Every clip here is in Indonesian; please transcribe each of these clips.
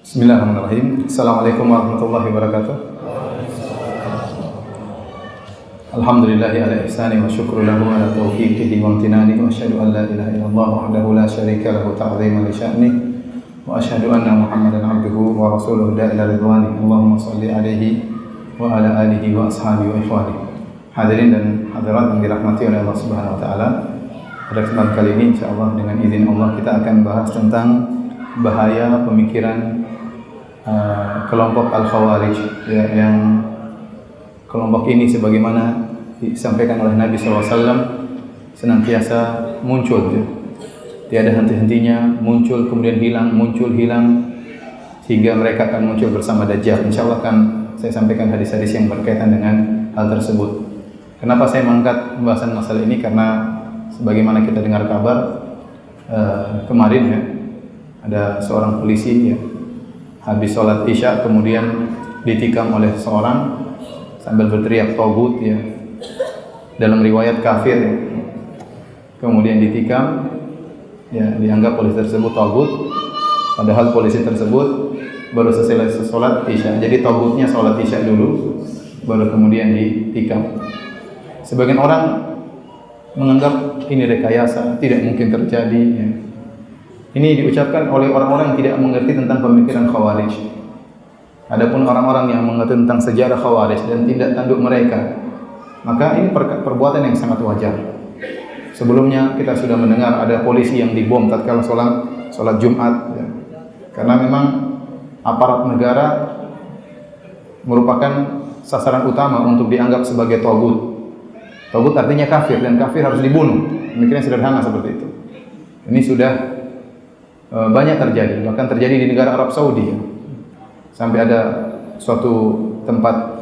Bismillahirrahmanirrahim. Assalamualaikum warahmatullahi wabarakatuh. Alhamdulillahi ala ihsani wa syukru lahu ala taufiqihi wa amtinani wa asyhadu an la ilaha illallah wahdahu la syarika lahu ta'ziman li sya'ni wa asyhadu anna Muhammadan abduhu wa rasuluhu ila ridwani. Allahumma shalli alaihi wa ala alihi wa ashabihi wa ikhwani. Hadirin dan hadirat yang dirahmati oleh Allah Subhanahu wa taala. Pada kesempatan kali ini insyaallah dengan izin Allah kita akan bahas tentang bahaya pemikiran kelompok Al-Khawarij, ya, yang kelompok ini sebagaimana disampaikan oleh Nabi SAW senantiasa muncul, ya. Tiada henti-hentinya, muncul kemudian hilang, muncul hilang, sehingga mereka akan muncul bersama Dajjal. InsyaAllah akan saya sampaikan hadis-hadis yang berkaitan dengan hal tersebut. Kenapa saya mengangkat pembahasan masalah ini? Karena sebagaimana kita dengar kabar kemarin, ya, ada seorang polisi, ya, habis sholat isya kemudian ditikam oleh seorang sambil berteriak togut, ya, dalam riwayat kafir, ya. Kemudian ditikam, ya, dianggap polisi tersebut togut, padahal polisi tersebut baru selesai sholat isya. Jadi togutnya sholat isya dulu, baru kemudian ditikam. Sebagian orang menganggap ini rekayasa, tidak mungkin terjadi, ya. Ini diucapkan oleh orang-orang yang tidak mengerti tentang pemikiran Khawarij. Adapun orang-orang yang mengerti tentang sejarah Khawarij dan tindak tanduk mereka, maka ini perbuatan yang sangat wajar. Sebelumnya kita sudah mendengar ada polisi yang dibom tatkala sholat Jumat, ya. Karena memang aparat negara merupakan sasaran utama untuk dianggap sebagai togut. Togut artinya kafir, dan kafir harus dibunuh. Pemikiran sederhana seperti itu. Ini sudah banyak terjadi, bahkan terjadi di negara Arab Saudi, ya. Sampai ada suatu tempat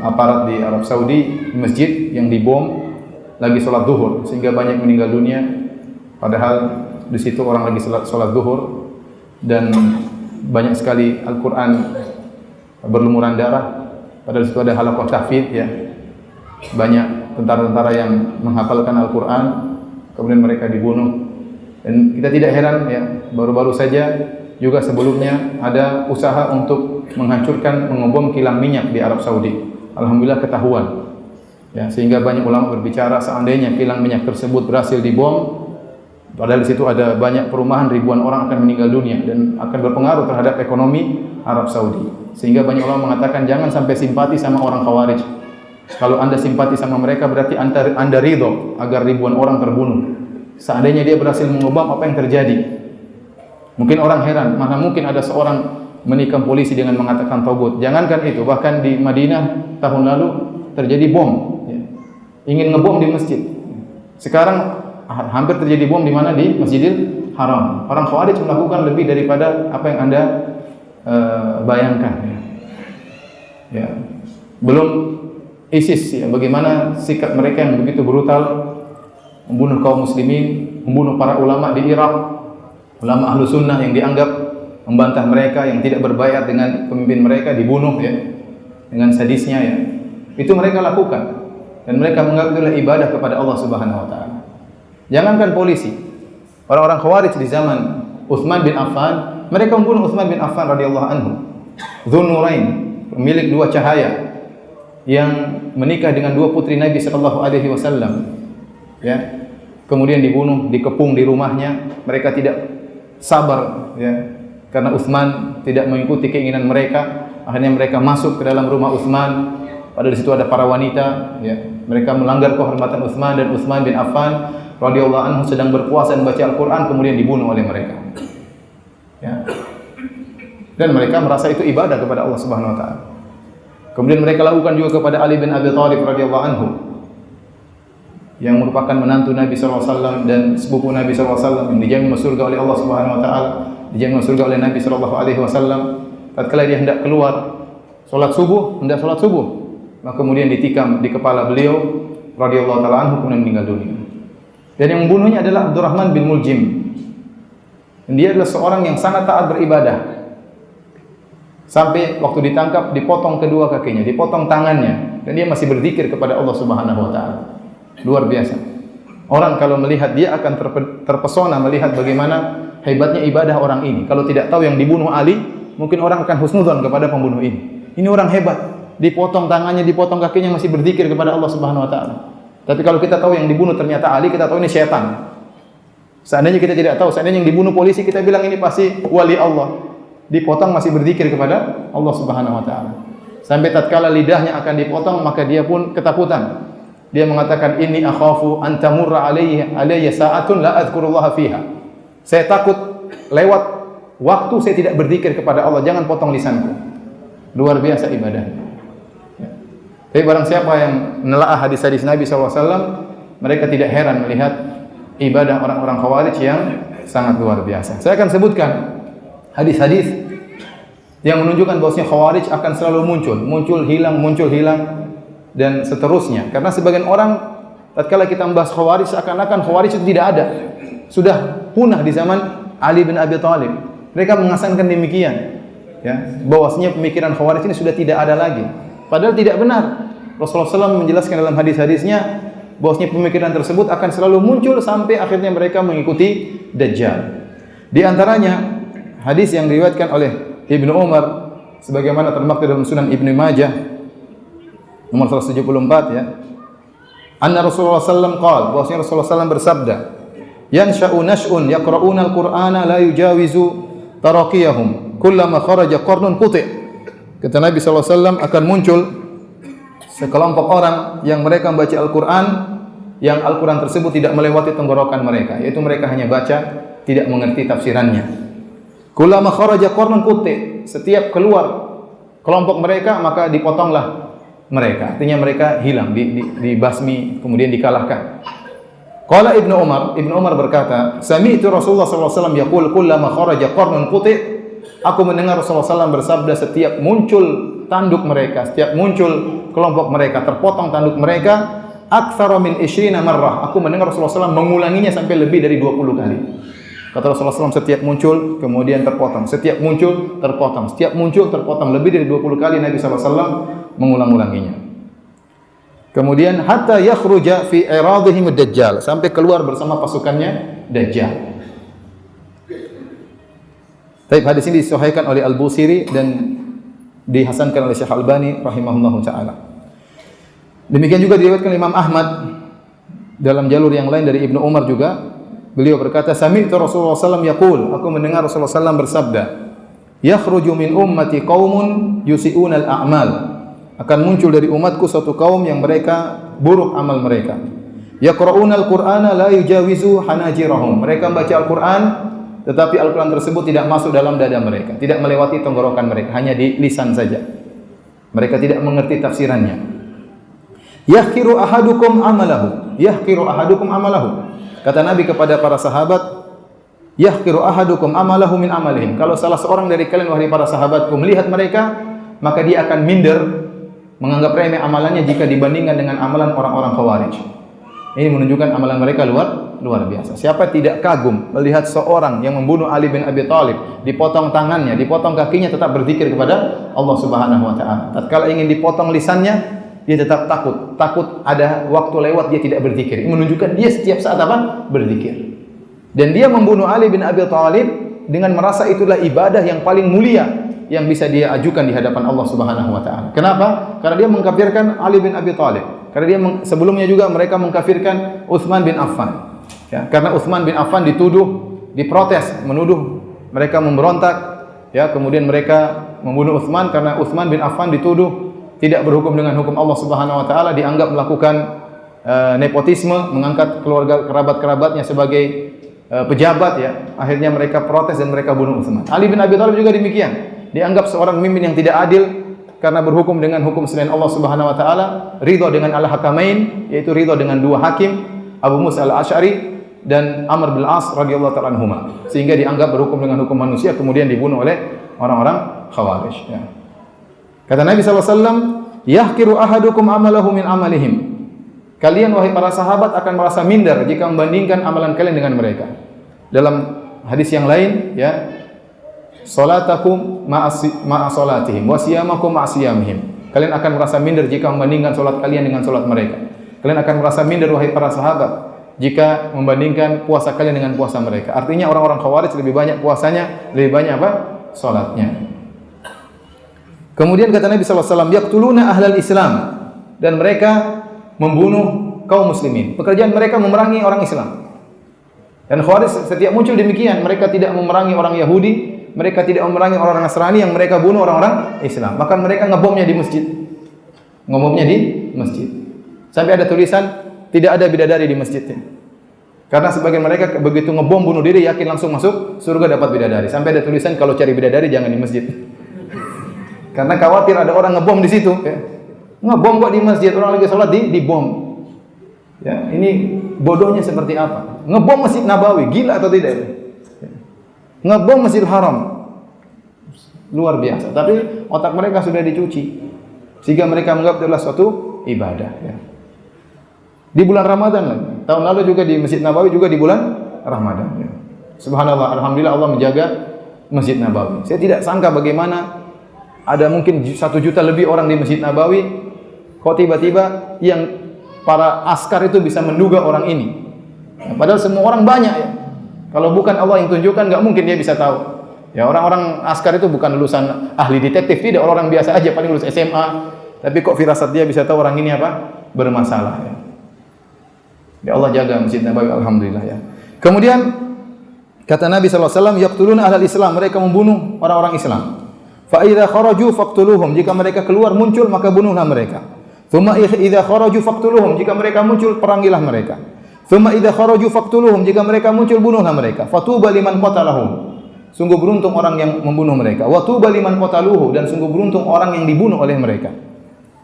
aparat di Arab Saudi, masjid yang dibom lagi sholat zuhur, sehingga banyak meninggal dunia. Padahal di situ orang lagi sholat zuhur dan banyak sekali Al-Quran berlumuran darah. Padahal di situ ada halaqah tahfidz, ya. Banyak tentara-tentara yang menghafalkan Al-Quran, kemudian mereka dibunuh. Dan kita tidak heran, ya, baru-baru saja juga sebelumnya ada usaha untuk menghancurkan, mengebom kilang minyak di Arab Saudi. Alhamdulillah ketahuan, ya, sehingga banyak ulama berbicara seandainya kilang minyak tersebut berhasil dibom, padahal di situ ada banyak perumahan, ribuan orang akan meninggal dunia dan akan berpengaruh terhadap ekonomi Arab Saudi. Sehingga banyak ulama mengatakan jangan sampai simpati sama orang Khawarij. Kalau Anda simpati sama mereka berarti Anda ridho agar ribuan orang terbunuh. Seandainya dia berhasil mengubah, apa yang terjadi? Mungkin orang heran, mana mungkin ada seorang menikam polisi dengan mengatakan togut. Jangankan itu, bahkan di Madinah tahun lalu terjadi bom, ya. Ingin ngebom di masjid. Sekarang hampir terjadi bom di mana? Di Masjidil Haram. Orang Khawarij melakukan lebih daripada apa yang Anda bayangkan, ya. Ya. Belum ISIS, ya, bagaimana sikap mereka yang begitu brutal, membunuh kaum muslimin, membunuh para ulama di Irak, ulama ahlu sunnah yang dianggap membantah mereka, yang tidak berbayat dengan pemimpin mereka, dibunuh, ya, dengan sadisnya, ya. Itu mereka lakukan, dan mereka menganggap itulah ibadah kepada Allah Subhanahu wa taala. Jangankan polisi, orang-orang Khawarij di zaman Utsman bin Affan, mereka membunuh Utsman bin Affan radhiyallahu anhu, Dzun Nurain, pemilik dua cahaya, yang menikah dengan dua putri Nabi sallallahu alaihi wasallam, ya. Kemudian dibunuh, dikepung di rumahnya. Mereka tidak sabar, ya, karena Utsman tidak mengikuti keinginan mereka. Akhirnya mereka masuk ke dalam rumah Utsman. Padahal di situ ada para wanita, ya. Mereka melanggar kehormatan Utsman, dan Utsman bin Affan radhiyallahu anhu sedang berpuasa dan baca Al-Quran, kemudian dibunuh oleh mereka, ya. Dan mereka merasa itu ibadah kepada Allah Subhanahu wa taala. Kemudian mereka lakukan juga kepada Ali bin Abi Thalib radhiyallahu anhu, yang merupakan menantu Nabi sallallahu alaihi wasallam dan sepupu Nabi sallallahu alaihi wasallam, yang dijamin masuk surga oleh Allah Subhanahu wa taala, dijamin masuk surga oleh Nabi sallallahu alaihi wasallam. Tatkala dia hendak keluar salat subuh, maka kemudian ditikam di kepala beliau radhiyallahu taala anhu, kemudian meninggal dunia. Dan yang membunuhnya adalah Abdurrahman bin Muljim. Dan dia adalah seorang yang sangat taat beribadah. Sampai waktu ditangkap dipotong kedua kakinya, dipotong tangannya, dan dia masih berzikir kepada Allah Subhanahu wa taala. Luar biasa. Orang kalau melihat dia akan terpesona melihat bagaimana hebatnya ibadah orang ini. Kalau tidak tahu yang dibunuh Ali, mungkin orang akan husnudzon kepada pembunuh ini. Ini orang hebat, dipotong tangannya, dipotong kakinya masih berzikir kepada Allah Subhanahu wa taala. Tapi kalau kita tahu yang dibunuh ternyata Ali, kita tahu ini setan. Seandainya kita tidak tahu, seandainya yang dibunuh polisi, kita bilang ini pasti wali Allah. Dipotong masih berzikir kepada Allah Subhanahu wa taala. Sampai tatkala lidahnya akan dipotong, maka dia pun ketakutan. Dia mengatakan, "Inni akhafu an tamurra alayya sa'atun la adzkurullaha fiha." Saya takut lewat waktu saya tidak berzikir kepada Allah, jangan potong lisanku. Luar biasa ibadahnya. Ya. Tapi barang siapa yang menelaah hadis-hadis Nabi SAW, mereka tidak heran melihat ibadah orang-orang Khawarij yang sangat luar biasa. Saya akan sebutkan hadis-hadis yang menunjukkan bahwasanya Khawarij akan selalu muncul hilang, dan seterusnya. Karena sebagian orang tatkala kita membahas Khawarij, seakan-akan Khawarij itu tidak ada. Sudah punah di zaman Ali bin Abi Thalib. Mereka mengasankan demikian. Ya, bahwasanya pemikiran Khawarij ini sudah tidak ada lagi. Padahal tidak benar. Rasulullah SAW menjelaskan dalam hadis-hadisnya bahwasanya pemikiran tersebut akan selalu muncul sampai akhirnya mereka mengikuti Dajjal. Di antaranya hadis yang diriwayatkan oleh Ibnu Umar sebagaimana termaktub dalam Sunan Ibnu Majah nomor 174 ya. Anna Rasulullah sallallahu qala, bahwasanya Rasulullah sallallahu bersabda, "Yansha'u nash'un yaqra'una al-Qur'ana la yujawizu taraqiyahum, kullama kharaja qarnun quti'." Kata Nabi sallallahu alaihi wasallam, akan muncul sekelompok orang yang mereka membaca Al-Qur'an, yang Al-Qur'an tersebut tidak melewati tenggorokan mereka, yaitu mereka hanya baca, tidak mengerti tafsirannya. Kullama kharaja qarnun quti', setiap keluar kelompok mereka maka dipotonglah mereka, artinya mereka hilang, dibasmi, kemudian dikalahkan. Qala Ibnu Umar berkata, sami'tu Rasulullah sallallahu alaihi wasallam yaqul kullama kharaja qarnun quti', aku mendengar Rasulullah SAW bersabda, setiap muncul tanduk mereka, setiap muncul kelompok mereka, terpotong tanduk mereka, aktsara min 20 marrah, aku mendengar Rasulullah SAW mengulanginya sampai lebih dari 20 kali. Kata Rasulullah SAW, setiap muncul kemudian terpotong, setiap muncul terpotong, setiap muncul terpotong, lebih dari 20 kali Nabi SAW mengulang-ulanginya. Kemudian hatta yakhruja fi iradihim ad-dajjal, sampai keluar bersama pasukannya Dajjal. Tapi hadis ini disahihkan oleh Al-Busiri dan dihasankan oleh Syekh Albani rahimahullahu taala. Demikian juga diriwayatkan Imam Ahmad dalam jalur yang lain dari Ibnu Umar juga. Beliau berkata, sami'tu Rasulullah sallallahu yaqul, aku mendengar Rasulullah sallallahu bersabda, yakhruju min ummati qaumun yusi'una al-a'mal, akan muncul dari umatku suatu kaum yang mereka buruk amal mereka. Yaqra'una al-Qur'ana la yujawizu hanajirahum, mereka membaca Al-Qur'an tetapi Al-Qur'an tersebut tidak masuk dalam dada mereka, tidak melewati tenggorokan mereka, hanya di lisan saja. Mereka tidak mengerti tafsirannya. Yahqiru ahadukum amalahu, yahqiru ahadukum amalahu. Kata Nabi kepada para sahabat, yahqiru ahadukum amalahu min amalihim. Kalau salah seorang dari kalian, wahai para sahabatku, melihat mereka, maka dia akan minder, menganggap remeh amalannya jika dibandingkan dengan amalan orang-orang Khawarij. Ini menunjukkan amalan mereka luar biasa. Siapa tidak kagum melihat seorang yang membunuh Ali bin Abi Thalib, dipotong tangannya, dipotong kakinya, tetap berzikir kepada Allah Subhanahu wa taala. Tatkala ingin dipotong lisannya, dia tetap takut ada waktu lewat dia tidak berzikir. Ini menunjukkan dia setiap saat apa? Berzikir. Dan dia membunuh Ali bin Abi Thalib dengan merasa itulah ibadah yang paling mulia yang bisa dia ajukan di hadapan Allah Subhanahu wa taala. Kenapa? Karena dia mengkafirkan Ali bin Abi Thalib. Karena dia sebelumnya juga mereka mengkafirkan Utsman bin Affan. Ya, karena Utsman bin Affan dituduh, diprotes, menuduh mereka memberontak, ya, kemudian mereka membunuh Utsman karena Utsman bin Affan dituduh tidak berhukum dengan hukum Allah Subhanahu wa taala, dianggap melakukan nepotisme, mengangkat keluarga kerabat-kerabatnya sebagai pejabat, ya. Akhirnya mereka protes dan mereka bunuh Utsman. Ali bin Abi Thalib juga demikian. Dianggap seorang pemimpin yang tidak adil karena berhukum dengan hukum selain Allah Subhanahu wa taala, ridha dengan al-hakamain, yaitu ridha dengan dua hakim, Abu Musa al-Asy'ari dan Amr bin As radhiyallahu ta'ala anhuma. Sehingga dianggap berhukum dengan hukum manusia, kemudian dibunuh oleh orang-orang Khawarij, ya. Kata Nabi SAW, yahqiru ahadukum amalahu min amalihim. Kalian wahai para sahabat akan merasa minder jika membandingkan amalan kalian dengan mereka. Dalam hadis yang lain, ya, salatakum ma'a salatihim wa siyamakum ma'a siyamihim. Kalian akan merasa minder jika membandingkan salat kalian dengan salat mereka. Kalian akan merasa minder wahai para sahabat jika membandingkan puasa kalian dengan puasa mereka. Artinya orang-orang Khawarij lebih banyak puasanya, lebih banyak apa? Salatnya. Kemudian kata Nabi sallallahu alaihi wasallam, yaqtuluna ahlal Islam, dan mereka membunuh kaum muslimin. Pekerjaan mereka memerangi orang Islam. Dan Khawarij setiap muncul demikian, mereka tidak memerangi orang Yahudi, mereka tidak memerangi orang Nasrani, yang mereka bunuh orang-orang Islam. Maka mereka ngebomnya di masjid. Ngebomnya di masjid. Sampai ada tulisan tidak ada bidadari di masjidnya. Karena sebagian mereka begitu ngebom bunuh diri yakin langsung masuk surga dapat bidadari. Sampai ada tulisan kalau cari bidadari jangan di masjid. Karena khawatir ada orang ngebom di situ. Ya. Ngebom kok di masjid, orang lagi sholat dibom. Ya, ini bodohnya seperti apa? Ngebom Masjid Nabawi, gila atau tidak? Ngebom Masjidil Haram, luar biasa. Tapi otak mereka sudah dicuci, sehingga mereka menganggap adalah suatu ibadah. Ya. Di bulan Ramadan lagi. Tahun lalu juga di Masjid Nabawi juga di bulan Ramadan. Ya. Subhanallah, alhamdulillah Allah menjaga Masjid Nabawi. Saya tidak sangka bagaimana ada mungkin 1 juta lebih orang di Masjid Nabawi, kok tiba-tiba yang para askar itu bisa menduga orang ini. Ya, padahal semua orang banyak ya. Kalau bukan Allah yang tunjukkan, nggak mungkin dia bisa tahu. Ya, orang-orang askar itu bukan lulusan ahli detektif, tidak, orang biasa aja, paling lulus SMA. Tapi kok firasat dia bisa tahu orang ini apa? Bermasalah. Ya. Ya Allah jaga Masjid Nabawi, alhamdulillah ya. Kemudian kata Nabi SAW, yaqtuluna ahlal Islam, mereka membunuh orang-orang Islam. Fa idza kharaju faqtuluhum, jika mereka keluar muncul maka bunuhlah mereka. Tsumma idza kharaju faqtuluhum, jika mereka muncul perangilah mereka. Tsumma idza kharaju faqtuluhum, jika mereka muncul bunuhlah mereka. Fatuba liman qatalahum, sungguh beruntung orang yang membunuh mereka. Wa tuba liman qataluhu, dan sungguh beruntung orang yang dibunuh oleh mereka.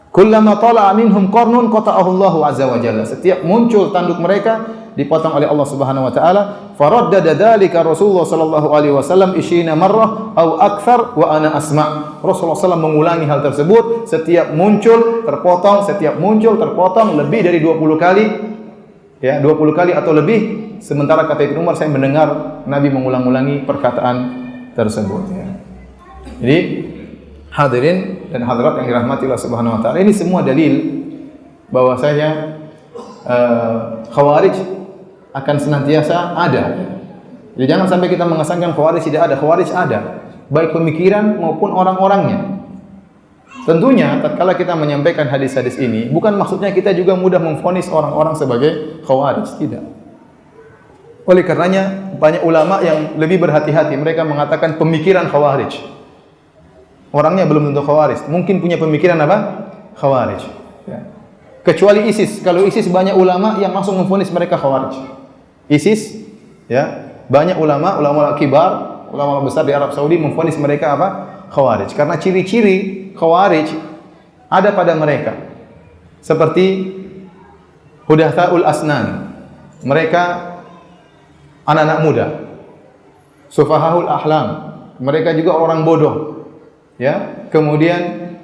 Kullama tala'a minhum qarnun qata'ahu Allahu azza wa jalla, setiap muncul tanduk mereka dipotong oleh Allah Subhanahu wa taala. Faraddada dzalika Rasulullah sallallahu alaihi wasallam 20 marrah au akthar wa ana asma'. Rasulullah SAW mengulangi hal tersebut, setiap muncul terpotong, setiap muncul terpotong lebih dari 20 kali. Ya, 20 kali atau lebih. Sementara kata Ibnu Umar, saya mendengar Nabi mengulang-ulangi perkataan tersebut ya. Jadi hadirin dan hadirat yang dirahmati Allah Subhanahu wa taala, ini semua dalil bahwasanya Khawarij akan senantiasa ada. Jadi jangan sampai kita mengesankan Khawarij tidak ada. Khawarij ada, baik pemikiran maupun orang-orangnya. Tentunya tatkala kita menyampaikan hadis-hadis ini, bukan maksudnya kita juga mudah memvonis orang-orang sebagai Khawarij, tidak. Oleh karenanya banyak ulama yang lebih berhati-hati, mereka mengatakan pemikiran Khawarij. Orangnya belum tentu Khawarij, mungkin punya pemikiran apa? Khawarij. Ya. Kecuali ISIS. Kalau ISIS banyak ulama yang langsung memvonis mereka Khawarij. ISIS, ya, banyak ulama kibar, ulama besar di Arab Saudi memvonis mereka apa? Khawarij. Karena ciri-ciri Khawarij ada pada mereka. Seperti hudathaul asnan. Mereka anak-anak muda. Sufahahul ahlam. Mereka juga orang bodoh. Ya, kemudian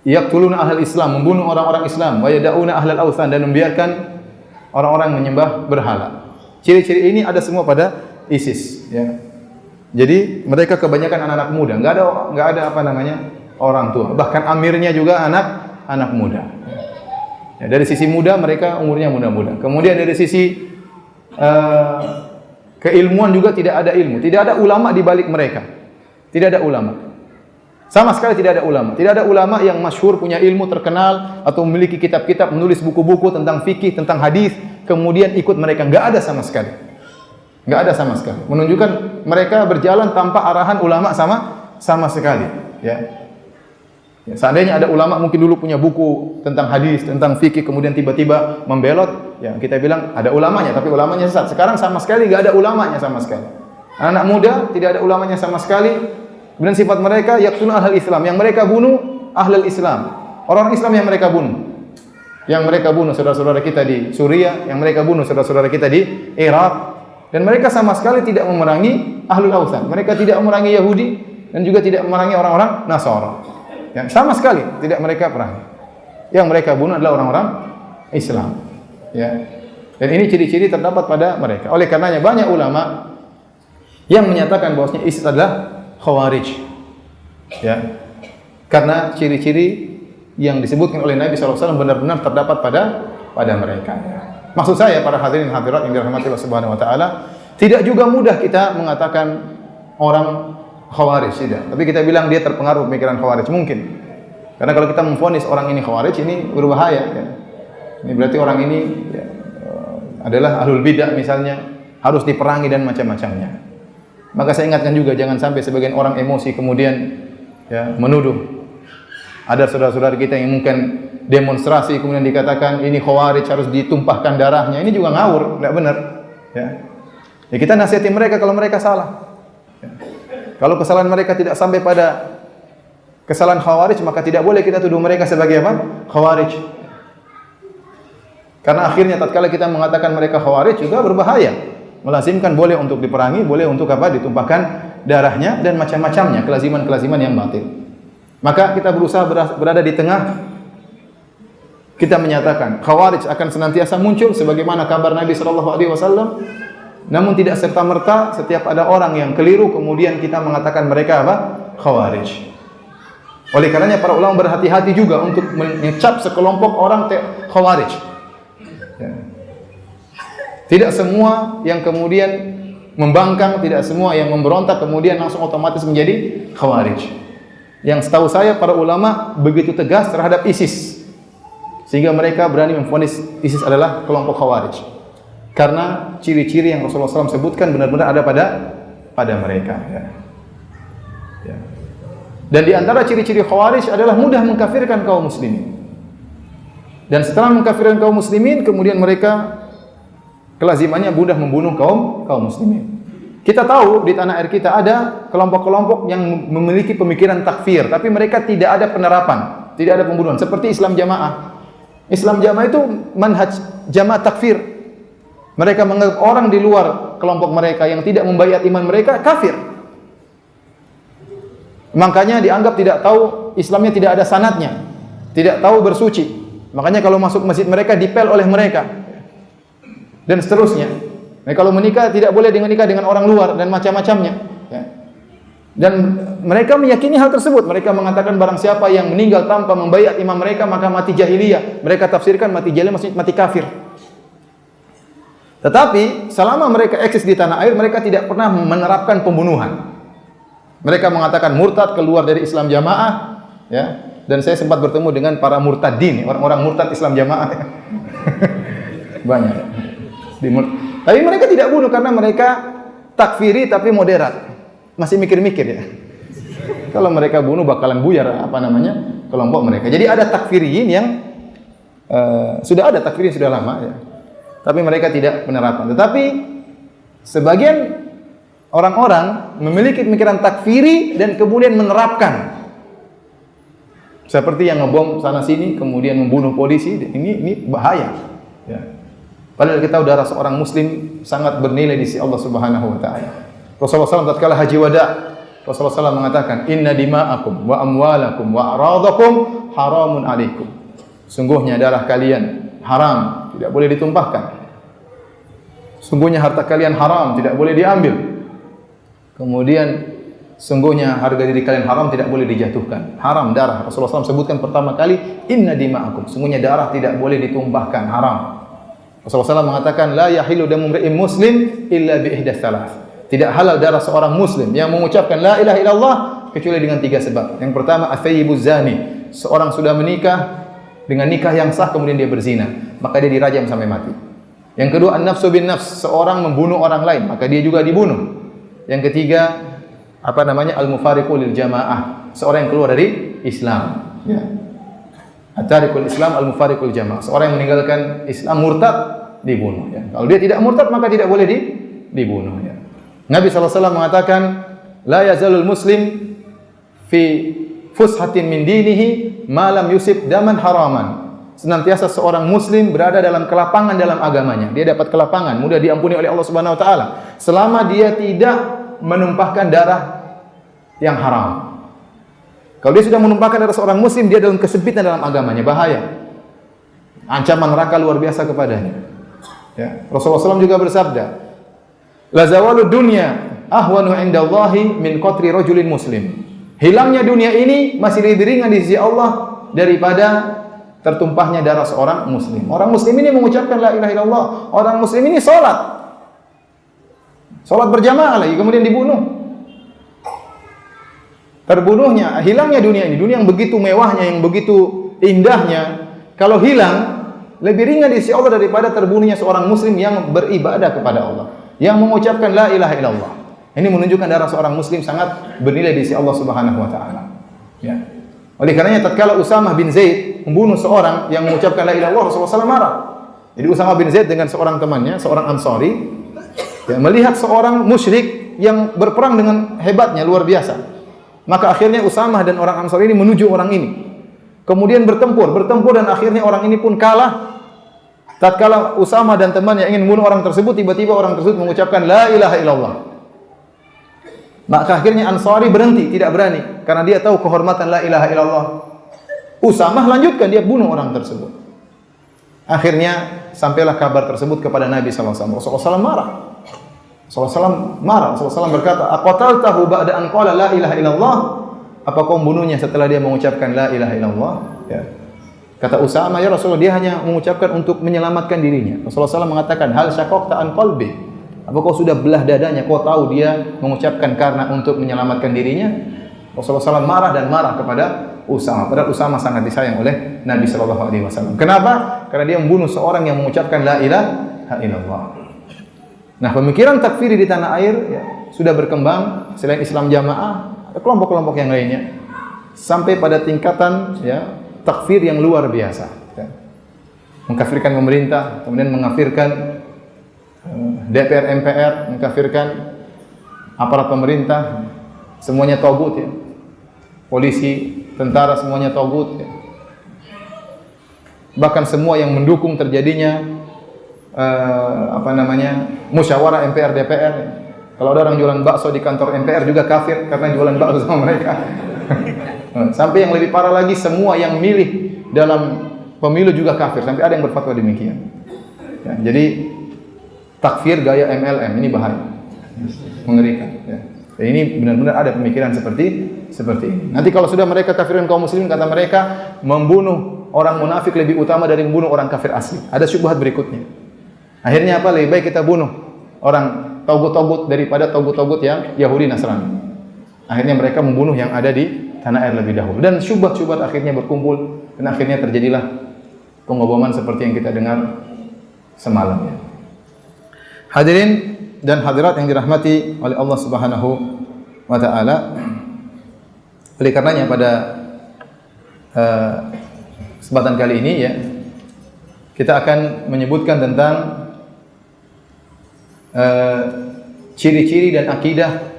yaqtuluna ahlal Islam, membunuh orang-orang Islam, wa yad'una ahlal authan, dan membiarkan orang-orang menyembah berhala. Ciri-ciri ini ada semua pada ISIS, ya. Jadi mereka kebanyakan anak-anak muda, enggak ada apa namanya orang tua. Bahkan amirnya juga anak muda. Ya, dari sisi muda mereka umurnya muda-muda. Kemudian dari sisi keilmuan juga tidak ada ilmu, tidak ada ulama di balik mereka. Tidak ada ulama. Sama sekali tidak ada ulama. Tidak ada ulama yang masyhur, punya ilmu terkenal atau memiliki kitab-kitab, menulis buku-buku tentang fikih, tentang hadis, kemudian ikut mereka. Enggak ada sama sekali. Enggak ada sama sekali. Menunjukkan mereka berjalan tanpa arahan ulama sama sekali, ya. Ya, seandainya ada ulama mungkin dulu punya buku tentang hadis, tentang fikih, kemudian tiba-tiba membelot, ya kita bilang ada ulamanya, tapi ulamanya sesat. Sekarang sama sekali enggak ada ulamanya sama sekali. Anak muda tidak ada ulamanya sama sekali. Kemudian sifat mereka yaqtuluna ahlal Islam, yang mereka bunuh ahlul Islam. Orang Islam yang mereka bunuh. Yang mereka bunuh saudara-saudara kita di Suriah, yang mereka bunuh saudara-saudara kita di Irak. Dan mereka sama sekali tidak memerangi ahlul authan. Mereka tidak memerangi Yahudi dan juga tidak memerangi orang-orang Nasara. Yang sama sekali tidak mereka perangi. Yang mereka bunuh adalah orang-orang Islam. Ya. Dan ini ciri-ciri terdapat pada mereka. Oleh karenanya banyak ulama yang menyatakan bahwasanya ISIS adalah Khawarij, ya, karena ciri-ciri yang disebutkan oleh Nabi SAW benar-benar terdapat pada mereka. Maksud saya para hadirin hadirat yang dirahmati Allah Subhanahu wa taala, tidak juga mudah kita mengatakan orang khawarij, tidak. Tapi kita bilang dia terpengaruh pemikiran khawarij, mungkin. Karena kalau kita memvonis orang ini khawarij, ini berbahaya ya. Ini berarti orang ini ya, adalah ahlul bidah misalnya, harus diperangi dan macam-macamnya. Maka saya ingatkan juga, jangan sampai sebagian orang emosi kemudian ya, menuduh. Ada saudara-saudara kita yang mungkin demonstrasi kemudian dikatakan ini khawarij, harus ditumpahkan darahnya. Ini juga ngawur, tidak benar. Ya. Ya kita nasihati mereka kalau mereka salah. Ya. Kalau kesalahan mereka tidak sampai pada kesalahan khawarij, maka tidak boleh kita tuduh mereka sebagai apa? Khawarij. Karena akhirnya tatkala kita mengatakan mereka khawarij juga berbahaya. Melazimkan boleh untuk diperangi, boleh untuk apa? Ditumpahkan darahnya dan macam-macamnya, kelaziman-kelaziman yang batil. Maka kita berusaha berada di tengah. Kita menyatakan khawarij akan senantiasa muncul sebagaimana kabar Nabi sallallahu alaihi wasallam. Namun tidak serta-merta setiap ada orang yang keliru kemudian kita mengatakan mereka apa? Khawarij. Oleh karenanya para ulama berhati-hati juga untuk mengecap sekelompok orang khawarij. Ya. Tidak semua yang kemudian membangkang, tidak semua yang memberontak kemudian langsung otomatis menjadi khawarij. Yang setahu saya para ulama begitu tegas terhadap ISIS, sehingga mereka berani memvonis ISIS adalah kelompok khawarij. Karena ciri-ciri yang Rasulullah SAW sebutkan benar-benar ada pada mereka. Ya. Ya. Dan di antara ciri-ciri khawarij adalah mudah mengkafirkan kaum muslimin. Dan setelah mengkafirkan kaum muslimin, kemudian mereka kelazimannya mudah membunuh kaum muslimin. Kita tahu di tanah air kita ada kelompok-kelompok yang memiliki pemikiran takfir, tapi mereka tidak ada penerapan, tidak ada pembunuhan. Seperti Islam Jamaah. Islam Jamaah itu manhaj jamaah takfir. Mereka menganggap orang di luar kelompok mereka yang tidak membaiat iman mereka kafir. Makanya dianggap tidak tahu, Islamnya tidak ada sanadnya, tidak tahu bersuci. Makanya kalau masuk masjid mereka dipel oleh mereka dan seterusnya. Nah, kalau menikah tidak boleh menikah dengan orang luar dan macam-macamnya. Ya. Dan mereka meyakini hal tersebut. Mereka mengatakan barang siapa yang meninggal tanpa membaiat imam mereka maka mati jahiliyah. Mereka tafsirkan mati jahiliyah maksudnya mati kafir. Tetapi selama mereka eksis di tanah air, mereka tidak pernah menerapkan pembunuhan. Mereka mengatakan murtad, keluar dari Islam Jamaah. Ya. Dan saya sempat bertemu dengan para murtadin, orang-orang murtad Islam Jamaah. Banyak. Tapi mereka tidak bunuh karena mereka takfiri tapi moderat. Masih mikir-mikir ya. Kalau mereka bunuh bakalan buyar kelompok mereka. Jadi ada takfiriyin yang sudah ada takfirin sudah lama ya. Tapi mereka tidak penerapan. Tetapi sebagian orang-orang memiliki pemikiran takfiri dan kemudian menerapkan. Seperti yang ngebom sana sini kemudian membunuh polisi, ini bahaya ya. Padahal kita darah seorang muslim sangat bernilai di sisi Allah Subhanahu wa taala. Rasulullah SAW tatkala haji wada, Rasulullah SAW mengatakan, "Inna dima'akum wa amwalakum wa a'radakum haramun 'alaikum." Sungguhnya darah kalian haram, tidak boleh ditumpahkan. Sungguhnya harta kalian haram, tidak boleh diambil. Kemudian sungguhnya harga diri kalian haram, tidak boleh dijatuhkan. Haram darah. Rasulullah SAW sebutkan pertama kali, "Inna dima'akum." Sungguhnya darah tidak boleh ditumpahkan, haram. Rasulullah SAW mengatakan, la yahilu damu imri'in muslim illa bi ihdas salas. Tidak halal darah seorang muslim yang mengucapkan la ilaha illallah kecuali dengan 3 sebab. Yang pertama, as-sayyibuz zani. Seorang sudah menikah dengan nikah yang sah kemudian dia berzina, maka dia dirajam sampai mati. Yang kedua, an-nafsu bin nafs. Seorang membunuh orang lain, maka dia juga dibunuh. Yang ketiga, al-mufariqu lil jamaah. Seorang yang keluar dari Islam. Ya. At-tarikul Islam al-mufariqul jamaah. Seorang yang meninggalkan Islam murtad dibunuh ya. Kalau dia tidak murtad maka tidak boleh dibunuh ya. Nabi SAW mengatakan la yazalul muslim fi fushatin min dinihi ma lam yusib daman haraman. Senantiasa seorang muslim berada dalam kelapangan dalam agamanya. Dia dapat kelapangan, mudah diampuni oleh Allah Subhanahu wa taala selama dia tidak menumpahkan darah yang haram. Kalau dia sudah menumpahkan darah seorang muslim, dia dalam kesempitan dalam agamanya, bahaya. Ancaman neraka luar biasa kepadanya. Ya. Rasulullah SAW juga bersabda, la zawalud dunya ahwanu indallahi min qatri rajulin muslim. Hilangnya dunia ini masih lebih ringan di sisi Allah daripada tertumpahnya darah seorang muslim. Orang muslim ini mengucapkan la ilaha illallah. Orang muslim ini salat. Salat berjamaah lagi kemudian dibunuh. Terbunuhnya, hilangnya dunia ini. Dunia yang begitu mewahnya, yang begitu indahnya, kalau hilang lebih ringan di sisi Allah daripada terbunuhnya seorang muslim yang beribadah kepada Allah, yang mengucapkan la ilaha illallah. Ini menunjukkan darah seorang muslim sangat bernilai di sisi Allah Subhanahu wa taala. Ya. Oleh karenanya tatkala Usamah bin Zaid membunuh seorang yang mengucapkan la ilaha illallah, Rasulullah SAW marah. Jadi Usamah bin Zaid dengan seorang temannya, seorang Ansari, ya, melihat seorang musyrik yang berperang dengan hebatnya luar biasa. Maka akhirnya Usamah dan orang Ansari ini menuju orang ini. Kemudian bertempur dan akhirnya orang ini pun kalah. Tatkala Usamah dan temannya ingin membunuh orang tersebut, tiba-tiba orang tersebut mengucapkan la ilaha illallah. Maka akhirnya Ansari berhenti, tidak berani karena dia tahu kehormatan la ilaha illallah. Usamah lanjutkan, dia bunuh orang tersebut. Akhirnya sampailah kabar tersebut kepada Nabi sallallahu alaihi wasallam. Rasulullah SAW marah. Rasulullah SAW berkata, "Aqataltahu ba'da an qala la ilaha illallah?" Apa kau membunuhnya setelah dia mengucapkan la ilaha illallah? Ya. Kata Usamah, ya Rasulullah, dia hanya mengucapkan untuk menyelamatkan dirinya. Rasulullah SAW mengatakan, "Hal syaqaqta an qalbi?" Apa kau sudah belah dadanya? Kau tahu dia mengucapkan karena untuk menyelamatkan dirinya? Rasulullah SAW marah kepada Usamah. Padahal Usamah sangat disayang oleh Nabi SAW. Kenapa? Karena dia membunuh seorang yang mengucapkan la ilaha illallah. Nah, pemikiran takfiri di tanah air ya, sudah berkembang. Selain Islam jamaah, ada kelompok-kelompok yang lainnya. Sampai pada tingkatan ya, takfir yang luar biasa. Ya. Mengkafirkan pemerintah, kemudian mengkafirkan DPR, MPR, mengkafirkan aparat pemerintah, semuanya tagut ya. Polisi, tentara semuanya tagut ya. Bahkan semua yang mendukung terjadinya musyawarah MPR DPR. Kalau ada orang jualan bakso di kantor MPR juga kafir karena jualan bakso sama mereka. Sampai yang lebih parah lagi, semua yang milih dalam pemilu juga kafir. Sampai ada yang berfatwa demikian. Ya, jadi takfir gaya MLM ini bahaya, mengerikan. Ya. Dan ini benar-benar ada pemikiran seperti ini. Nanti kalau sudah mereka kafirkan kaum muslimin, kata mereka membunuh orang munafik lebih utama dari membunuh orang kafir asli. Ada syubhat berikutnya. Akhirnya apa? Lebih baik kita bunuh orang togut-togut daripada togut-togut yang Yahudi Nasrani. Akhirnya mereka membunuh yang ada di tanah air lebih dahulu. Dan syubhat-syubhat akhirnya berkumpul dan akhirnya terjadilah pengoboman seperti yang kita dengar semalam ya. Hadirin dan hadirat yang dirahmati oleh Allah Subhanahu wa taala. Oleh karenanya pada kesempatan kali ini ya, kita akan menyebutkan tentang ciri-ciri dan akidah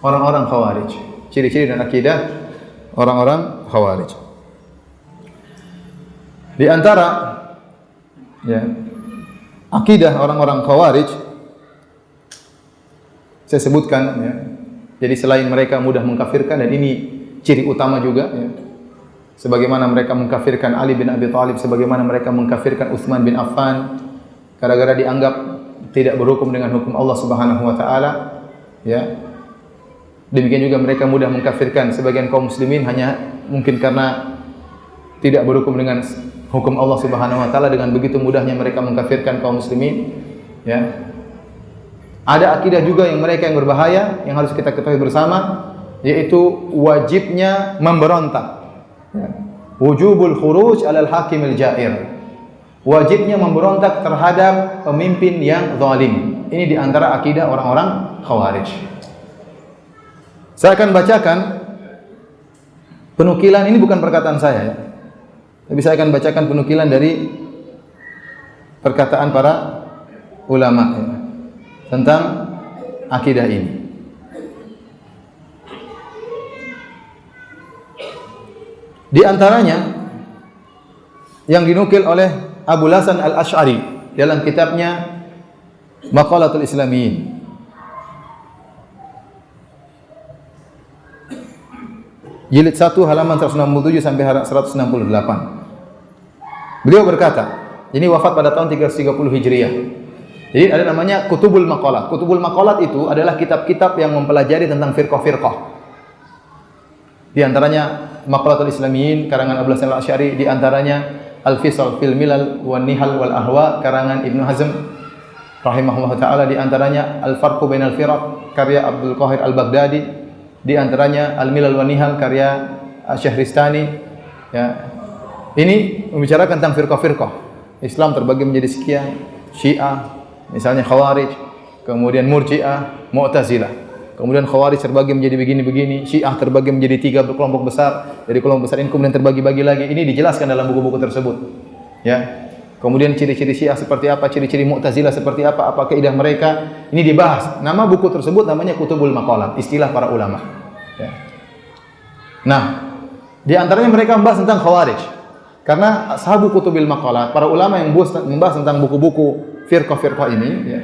orang-orang Khawarij. Ciri-ciri dan akidah orang-orang Khawarij. Di antara ya, akidah orang-orang Khawarij saya sebutkan ya. Jadi selain mereka mudah mengkafirkan, dan ini ciri utama juga ya. Sebagaimana mereka mengkafirkan Ali bin Abi Thalib, sebagaimana mereka mengkafirkan Utsman bin Affan gara-gara dianggap tidak berhukum dengan hukum Allah Subhanahu wa taala ya. Demikian juga mereka mudah mengkafirkan sebagian kaum muslimin hanya mungkin karena tidak berhukum dengan hukum Allah Subhanahu wa taala. Dengan begitu mudahnya mereka mengkafirkan kaum muslimin ya. Ada akidah juga yang mereka yang berbahaya yang harus kita ketahui bersama, yaitu wajibnya memberontak ya. Wujubul khuruj 'alal hakimil ja'ir. Wajibnya memberontak terhadap pemimpin yang zalim. Ini di antara akidah orang-orang Khawarij. Saya akan bacakan penukilan, ini bukan perkataan saya ya. Tapi saya akan bacakan penukilan dari perkataan para ulama ya, tentang akidah ini. Di antaranya yang dinukil oleh Abu Hasan Al-Asy'ari dalam kitabnya Maqalatul Islamiyyin. Jilid 1 halaman 167 sampai 168. Beliau berkata, ini wafat pada tahun 330 Hijriah. Jadi ada namanya Kutubul Maqalat. Kutubul Maqalat itu adalah kitab-kitab yang mempelajari tentang firqah-firqah. Di antaranya Maqalatul Islamiyyin karangan Abu Hasan Al-Asy'ari, di antaranya Al-Fisal fil Milal wan Nihal wal Ahwa karangan Ibnu Hazm rahimahullah taala, di antaranya Al-Farqu bainal Firaq karya Abdul Qahir Al-Baghdadi, di antaranya Al-Milal wan Nihal karya Syahristani, ya. Ini membicarakan tentang firqah-firqah. Islam terbagi menjadi sekian, Syiah, misalnya Khawarij, kemudian Murji'ah, Mu'tazilah. Kemudian Khawarij terbagi menjadi begini-begini, Syiah terbagi menjadi 3 kelompok besar. Dari kelompok besar ini kemudian terbagi-bagi lagi. Ini dijelaskan dalam buku-buku tersebut. Ya. Kemudian ciri-ciri Syiah seperti apa, ciri-ciri Mu'tazilah seperti apa kaidah mereka. Ini dibahas. Nama buku tersebut namanya Kutubul Maqalat, istilah para ulama. Ya. Nah, di antaranya mereka membahas tentang Khawarij. Karena ashabu kutubil maqalat, para ulama yang membahas tentang buku-buku firqah-firqah ini, ya,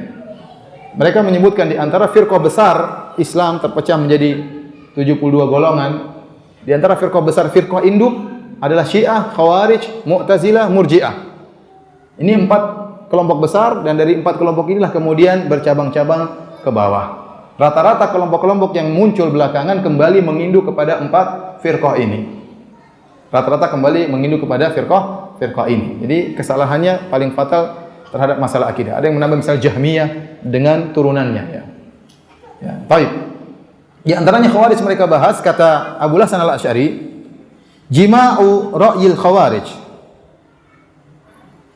mereka menyebutkan di antara firqah besar Islam terpecah menjadi 72 golongan. Di antara firqah besar, firqah induk adalah Syiah, Khawarij, Mu'tazilah, Murji'ah. Ini 4 kelompok besar, dan dari 4 kelompok inilah kemudian bercabang-cabang ke bawah. Rata-rata kelompok-kelompok yang muncul belakangan kembali menginduk kepada 4 firqah ini. Rata-rata kembali menginduk kepada firqah ini. Jadi kesalahannya paling fatal terhadap masalah akidah. Ada yang menambah misalnya Jahmiyah dengan turunannya, ya. Ya, baik. Di antaranya Khawarij mereka bahas, kata Abu Hasan Al-Asy'ari, jima'u ra'yil Khawarij,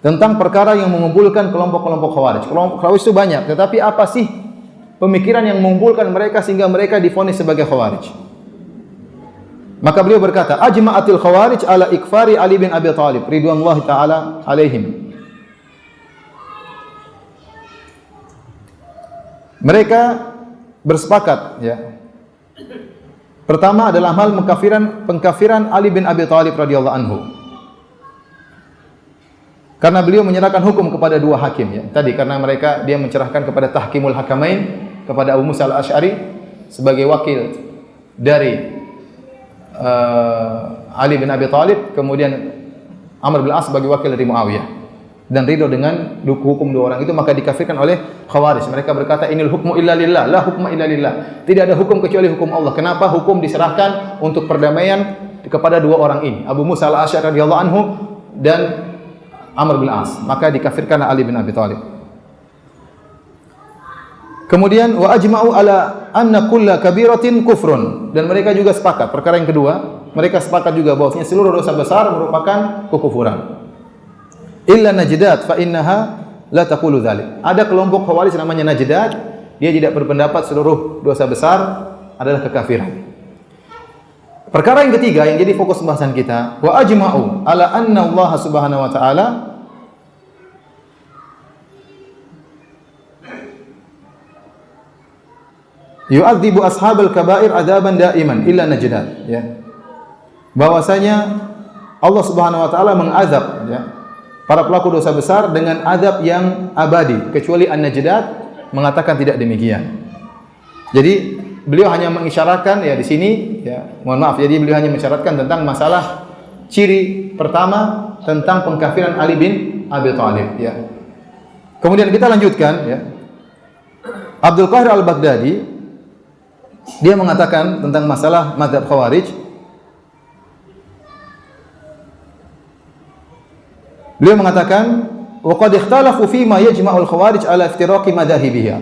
tentang perkara yang mengumpulkan kelompok-kelompok Khawarij. Kelompok Khawarij itu banyak, tetapi apa sih pemikiran yang mengumpulkan mereka sehingga mereka divonis sebagai Khawarij? Maka beliau berkata, ajma'atil Khawarij ala ikfari Ali bin Abi Thalib ridwanullahi taala alaihim. Mereka bersepakat, ya. Pertama adalah hal pengkafiran Ali bin Abi Thalib radhiyallahu anhu. Karena beliau menyerahkan hukum kepada 2 hakim, ya. Tadi karena dia mencerahkan kepada tahkimul hakamain, kepada Abu Musa Al-Asy'ari sebagai wakil dari Ali bin Abi Thalib, kemudian Amr bin As sebagai wakil dari Muawiyah, dan ridho dengan hukum 2 orang itu, maka dikafirkan oleh Khawarij. Mereka berkata, inil hukmu illa lillah, la hukma illa lillah. Tidak ada hukum kecuali hukum Allah. Kenapa hukum diserahkan untuk perdamaian kepada 2 orang ini, Abu Musa Al-Asy'ari radhiyallahu anhu dan Amr bin As? Maka dikafirkan Ali bin Abi Thalib. Kemudian wa ajma'u ala anna kulla kabiratin kufrun, dan mereka juga sepakat, perkara yang kedua, mereka sepakat juga bahwasanya seluruh dosa besar merupakan kekufuran. Illa Najdat fa innaha la taqulu dzalik. Ada kelompok Khawarij namanya Najdat, dia tidak berpendapat seluruh dosa besar adalah kekafiran. Perkara yang ketiga yang jadi fokus pembahasan kita, wa ajma'u ala anna Allah Subhanahu wa taala yu'adzibu ashabal kaba'ir adzaban da'iman illa Najdat, ya. Bahwasanya Allah Subhanahu wa taala mengazab, ya, para pelaku dosa besar dengan azab yang abadi, kecuali An-Najdat mengatakan tidak demikian. Jadi beliau hanya mengisyaratkan, ya, di sini, ya, mohon maaf, jadi beliau hanya mengisyaratkan tentang masalah ciri pertama tentang pengkafiran Ali bin Abi Thalib, ya. Kemudian kita lanjutkan, ya. Abdul Qahir Al-Baghdadi dia mengatakan tentang masalah mazhab Khawarij. Beliau mengatakan, wa qad ikhtalafu fi ma yajma'ul Khawarij ala iftiraqi madhahibiha.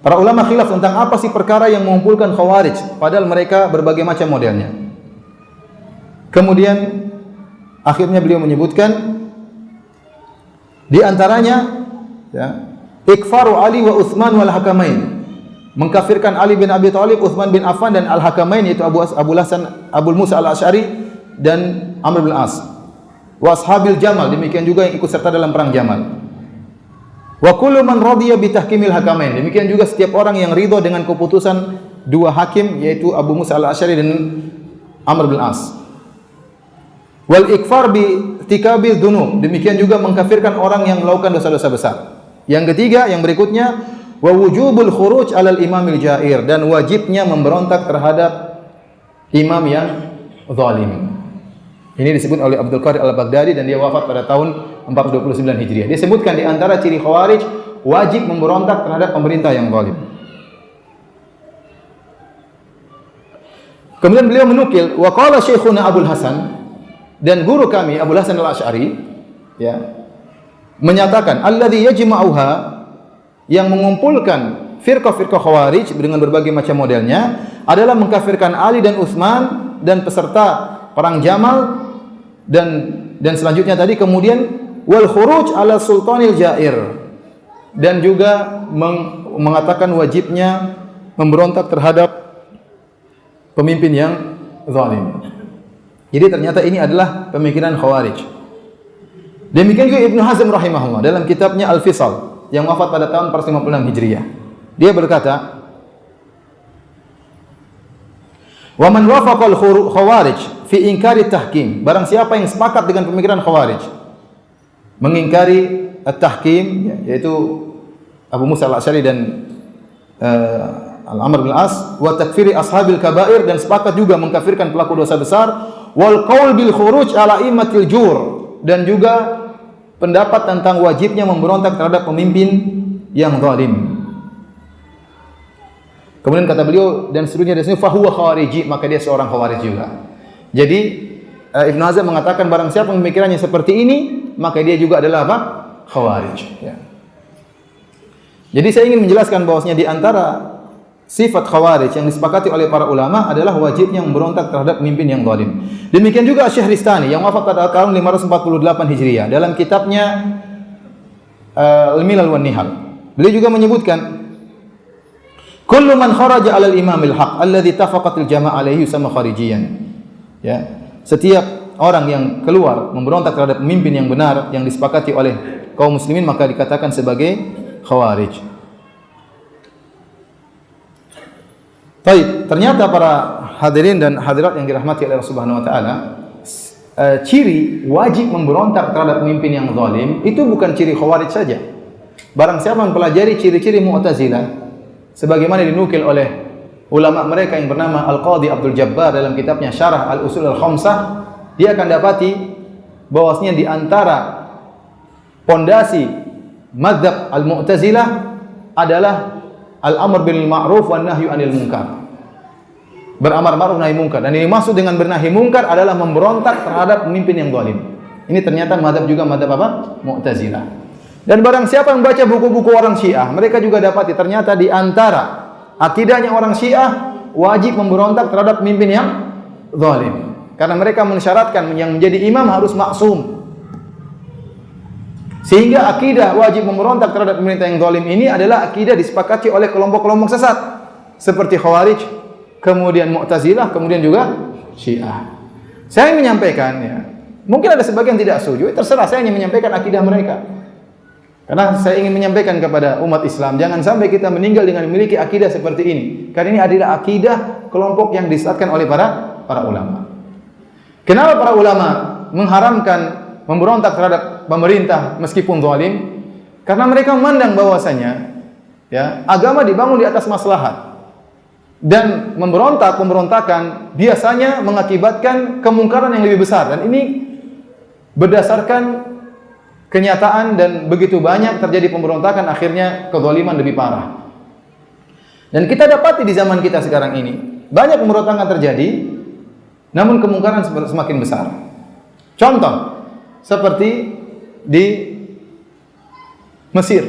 Para ulama khilaf tentang apa sih perkara yang mengumpulkan Khawarij, padahal mereka berbagai macam modelnya. Kemudian akhirnya beliau menyebutkan di antaranya, ya, ikfaru Ali wa Utsman wal Hakamain, mengkafirkan Ali bin Abi Thalib, Utsman bin Affan dan Al-Hakamain, yaitu Abu Musa Al-Asy'ari dan Amr bin As. Wa ashabil Jamal, demikian juga yang ikut serta dalam perang Jamal. Wa kullu man radiya bi tahkimil hakamain, demikian juga setiap orang yang ridho dengan keputusan 2 hakim, yaitu Abu Musa Al-Asy'ari dan Amr bin As. Wal ikfar bi tikabil dunub, demikian juga mengkafirkan orang yang melakukan dosa-dosa besar. Yang ketiga, yang berikutnya, wa wujubul khuruj 'alal imamil ja'ir, dan wajibnya memberontak terhadap imam yang zalim. Ini disebut oleh Abdul Qahir Al-Baghdadi dan dia wafat pada tahun 429 Hijriah. Dia sebutkan di antara ciri Khawarij wajib memberontak terhadap pemerintah yang zalim. Kemudian beliau menukil, wa qala Syekhuna Abul Hasan, Dan guru kami Abu Hasan Al-Asy'ari ya menyatakan alladzi yajma'uha, yang mengumpulkan firqah-firqah Khawarij dengan berbagai macam modelnya adalah mengkafirkan Ali dan Utsman dan peserta perang Jamal dan selanjutnya tadi, kemudian wal khuruj ala sultanil jair, dan juga mengatakan wajibnya memberontak terhadap pemimpin yang zalim. Jadi ternyata ini adalah pemikiran Khawarij. Demikian juga Ibnu Hazm rahimahullah dalam kitabnya Al-Fisal yang wafat pada tahun 456 Hijriah. Dia berkata, "Wa man wafaqal khawarij fi inkari tahkim." Barang siapa yang sepakat dengan pemikiran Khawarij mengingkari at-tahkim, yaitu Abu Musa Al-Asy'ari dan Al-Amr bin As, wa takfiri ashabil kabair, dan sepakat juga mengkafirkan pelaku dosa besar, wal qaul bil khuruj ala immatil jur, dan juga pendapat tentang wajibnya memberontak terhadap pemimpin yang zalim. Kemudian kata beliau, dan seterusnya dari sini fahuwa khawariji, maka dia seorang khawarij juga. Jadi Ibnu Hazm mengatakan barang siapa pemikirannya seperti ini, maka dia juga adalah apa? Khawarij. Ya. Jadi saya ingin menjelaskan bahwasanya di antara sifat khawarij yang disepakati oleh para ulama adalah wajibnya memberontak terhadap pemimpin yang zalim. Demikian juga Syahristani yang wafat pada tahun 548 Hijriah dalam kitabnya Al-Milal wan Nihal. Beliau juga menyebutkan kullu man kharaja 'alal imamil haq alladhi tafaqatil jama'ah alaihi sama kharijiyan. Ya, setiap orang yang keluar memberontak terhadap pemimpin yang benar yang disepakati oleh kaum muslimin maka dikatakan sebagai khawarij. Baik, ternyata para hadirin dan hadirat yang dirahmati oleh Allah Subhanahu wa taala, ciri wajib memberontak terhadap pemimpin yang zalim itu bukan ciri khawarij saja. Barang siapa mempelajari ciri-ciri Mu'tazilah sebagaimana dinukil oleh ulama mereka yang bernama Al-Qadhi Abdul Jabbar dalam kitabnya Syarah Al-Usul Al-Khamsah, dia akan dapati bahwasanya di antara pondasi mazhab Al-Mu'tazilah adalah al-amr bil ma'ruf wan nahyu 'anil munkar. Beramar ma'ruf nahi munkar, dan ini maksud dengan bernahi munkar adalah memberontak terhadap pemimpin yang zalim. Ini ternyata mazhab juga mazhab apa? Mu'tazilah. Dan barang siapa yang baca buku-buku orang Syiah, mereka juga dapati ternyata di antara akidahnya orang Syiah wajib memberontak terhadap pemimpin yang zalim. Karena mereka mensyaratkan yang menjadi imam harus maksum. Sehingga akidah wajib memberontak terhadap pemerintah yang zalim ini adalah akidah disepakati oleh kelompok-kelompok sesat seperti Khawarij, kemudian Mu'tazilah, kemudian juga Syiah. Saya ingin menyampaikan ya, mungkin ada sebagian tidak setuju, terserah, saya ingin menyampaikan akidah mereka. Karena saya ingin menyampaikan kepada umat Islam, jangan sampai kita meninggal dengan memiliki akidah seperti ini. Karena ini adalah akidah kelompok yang disesatkan oleh para ulama. Kenapa para ulama mengharamkan memberontak terhadap pemerintah meskipun zalim? Karena mereka memandang bahwasanya ya, agama dibangun di atas maslahat. Dan pemberontakan biasanya mengakibatkan kemungkaran yang lebih besar, dan ini berdasarkan kenyataan, dan begitu banyak terjadi pemberontakan akhirnya kezaliman lebih parah. Dan kita dapati di zaman kita sekarang ini banyak pemberontakan terjadi namun kemungkaran semakin besar. Contoh seperti di Mesir.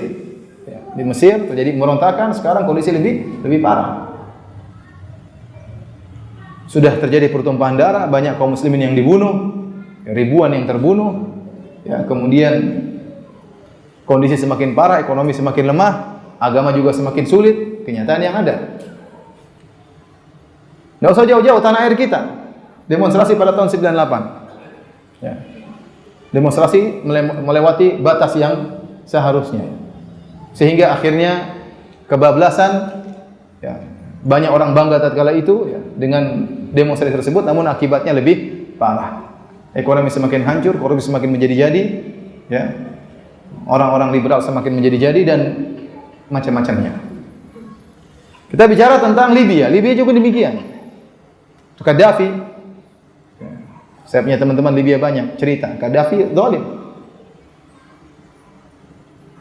Di Mesir terjadi pemberontakan, sekarang kondisi lebih parah. Sudah terjadi pertumpahan darah, banyak kaum muslimin yang dibunuh, ribuan yang terbunuh. Ya, kemudian kondisi semakin parah, ekonomi semakin lemah, agama juga semakin sulit, kenyataan yang ada. Tidak usah jauh-jauh, tanah air kita. Demonstrasi pada tahun 98. Ya. Demonstrasi melewati batas yang seharusnya. Sehingga akhirnya kebablasan, ya, banyak orang bangga tatkala itu ya, dengan demonstrasi tersebut, namun akibatnya lebih parah. Ekonomi semakin hancur, korupsi semakin menjadi-jadi, ya. Orang-orang liberal semakin menjadi-jadi dan macam-macamnya. Kita bicara tentang Libya. Libya juga demikian. Gaddafi. Saya punya teman-teman Libya banyak cerita. Gaddafi zalim.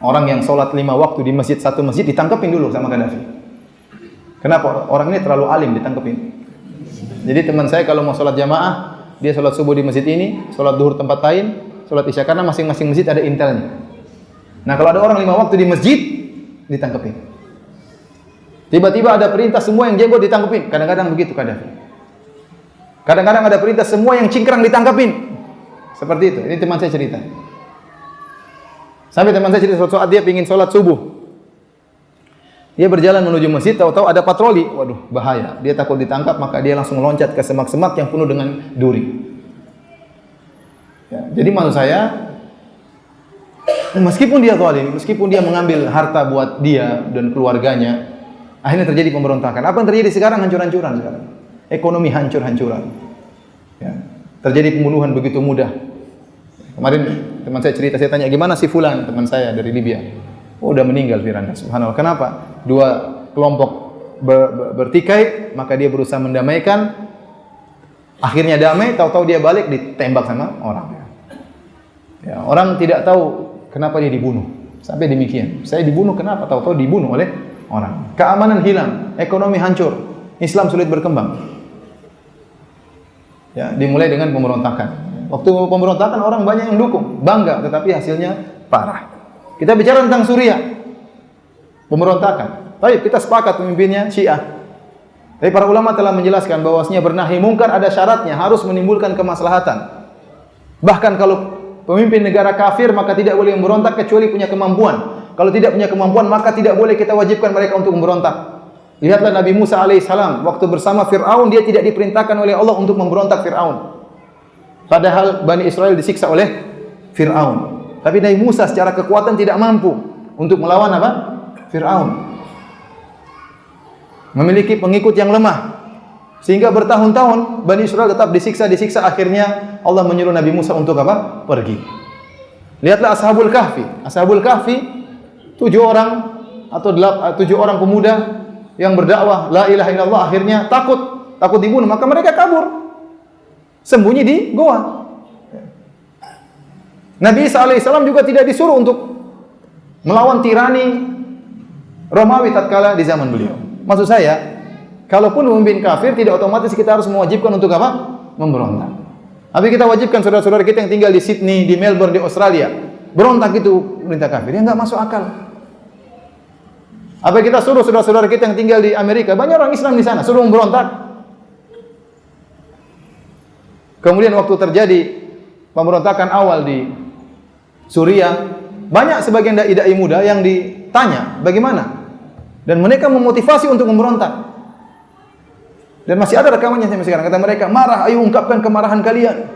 Orang yang sholat 5 waktu di masjid, satu masjid ditangkapin dulu sama Gaddafi. Kenapa? Orang ini terlalu alim, ditangkapin. Jadi teman saya kalau mau sholat jamaah dia sholat subuh di masjid ini, sholat duhur tempat lain, sholat isya, karena masing-masing masjid ada intelnya. Nah, kalau ada orang 5 waktu di masjid, ditangkepin. Tiba-tiba ada perintah semua yang jenggot ditangkepin. Kadang-kadang begitu Qaddafi. Kadang-kadang ada perintah semua yang cingkrang ditangkapin. Seperti itu. Ini teman saya cerita. Sampai teman saya cerita suatu saat dia ingin sholat subuh. Dia berjalan menuju masjid, tahu-tahu ada patroli. Waduh, bahaya. Dia takut ditangkap, maka dia langsung loncat ke semak-semak yang penuh dengan duri. Ya, jadi maksud saya, meskipun dia zalim, meskipun dia mengambil harta buat dia dan keluarganya, akhirnya terjadi pemberontakan. Apa yang terjadi sekarang? Hancur-hancuran sekarang. Ekonomi hancur-hancuran. Ya, terjadi pembunuhan begitu mudah. Kemarin teman saya cerita, saya tanya, gimana si Fulan, teman saya dari Libya? Oh, udah meninggal Firanda. Subhanallah. Kenapa? Dua kelompok bertikai, maka dia berusaha mendamaikan. Akhirnya damai, tahu-tahu dia balik ditembak sama orang. Ya, orang tidak tahu kenapa dia dibunuh. Sampai demikian. Saya dibunuh kenapa? Tahu-tahu dibunuh oleh orang. Keamanan hilang, ekonomi hancur, Islam sulit berkembang. Ya, dimulai dengan pemberontakan. Waktu pemberontakan orang banyak yang dukung, bangga, tetapi hasilnya parah. Kita bicara tentang Suriah, pemberontakan. Baik, kita sepakat pemimpinnya Syiah. Tapi para ulama telah menjelaskan bahwasanya bernahi mungkar ada syaratnya, harus menimbulkan kemaslahatan. Bahkan kalau pemimpin negara kafir maka tidak boleh memberontak kecuali punya kemampuan. Kalau tidak punya kemampuan maka tidak boleh kita wajibkan mereka untuk memberontak. Lihatlah Nabi Musa alaihissalam waktu bersama Fir'aun, dia tidak diperintahkan oleh Allah untuk memberontak Fir'aun. Padahal Bani Israel disiksa oleh Fir'aun. Tapi Nabi Musa secara kekuatan tidak mampu untuk melawan apa? Fir'aun. Memiliki pengikut yang lemah. Sehingga bertahun-tahun Bani Israel tetap disiksa. Akhirnya Allah menyuruh Nabi Musa untuk apa? Pergi. Lihatlah Ashabul Kahfi. Ashabul Kahfi 7 orang atau 7 orang pemuda yang berdakwah la ilaha illallah, akhirnya takut dibunuh, maka mereka kabur. Sembunyi di goa. Nabi Isa alaihissalam juga tidak disuruh untuk melawan tirani Romawi tatkala di zaman beliau. Maksud saya, kalaupun pemimpin kafir tidak otomatis kita harus mewajibkan untuk apa? Memberontak. Tapi kita wajibkan saudara-saudara kita yang tinggal di Sydney, di Melbourne, di Australia, berontak itu perintah kafir. Ya enggak masuk akal. Apa kita suruh saudara-saudara kita yang tinggal di Amerika, banyak orang Islam di sana, suruh memberontak? Kemudian waktu terjadi pemberontakan awal di Suriah, banyak sebagian dai-dai muda yang ditanya bagaimana, dan mereka memotivasi untuk memberontak. Dan masih ada rekamannya sampai sekarang. Kata mereka, marah, ayo ungkapkan kemarahan kalian.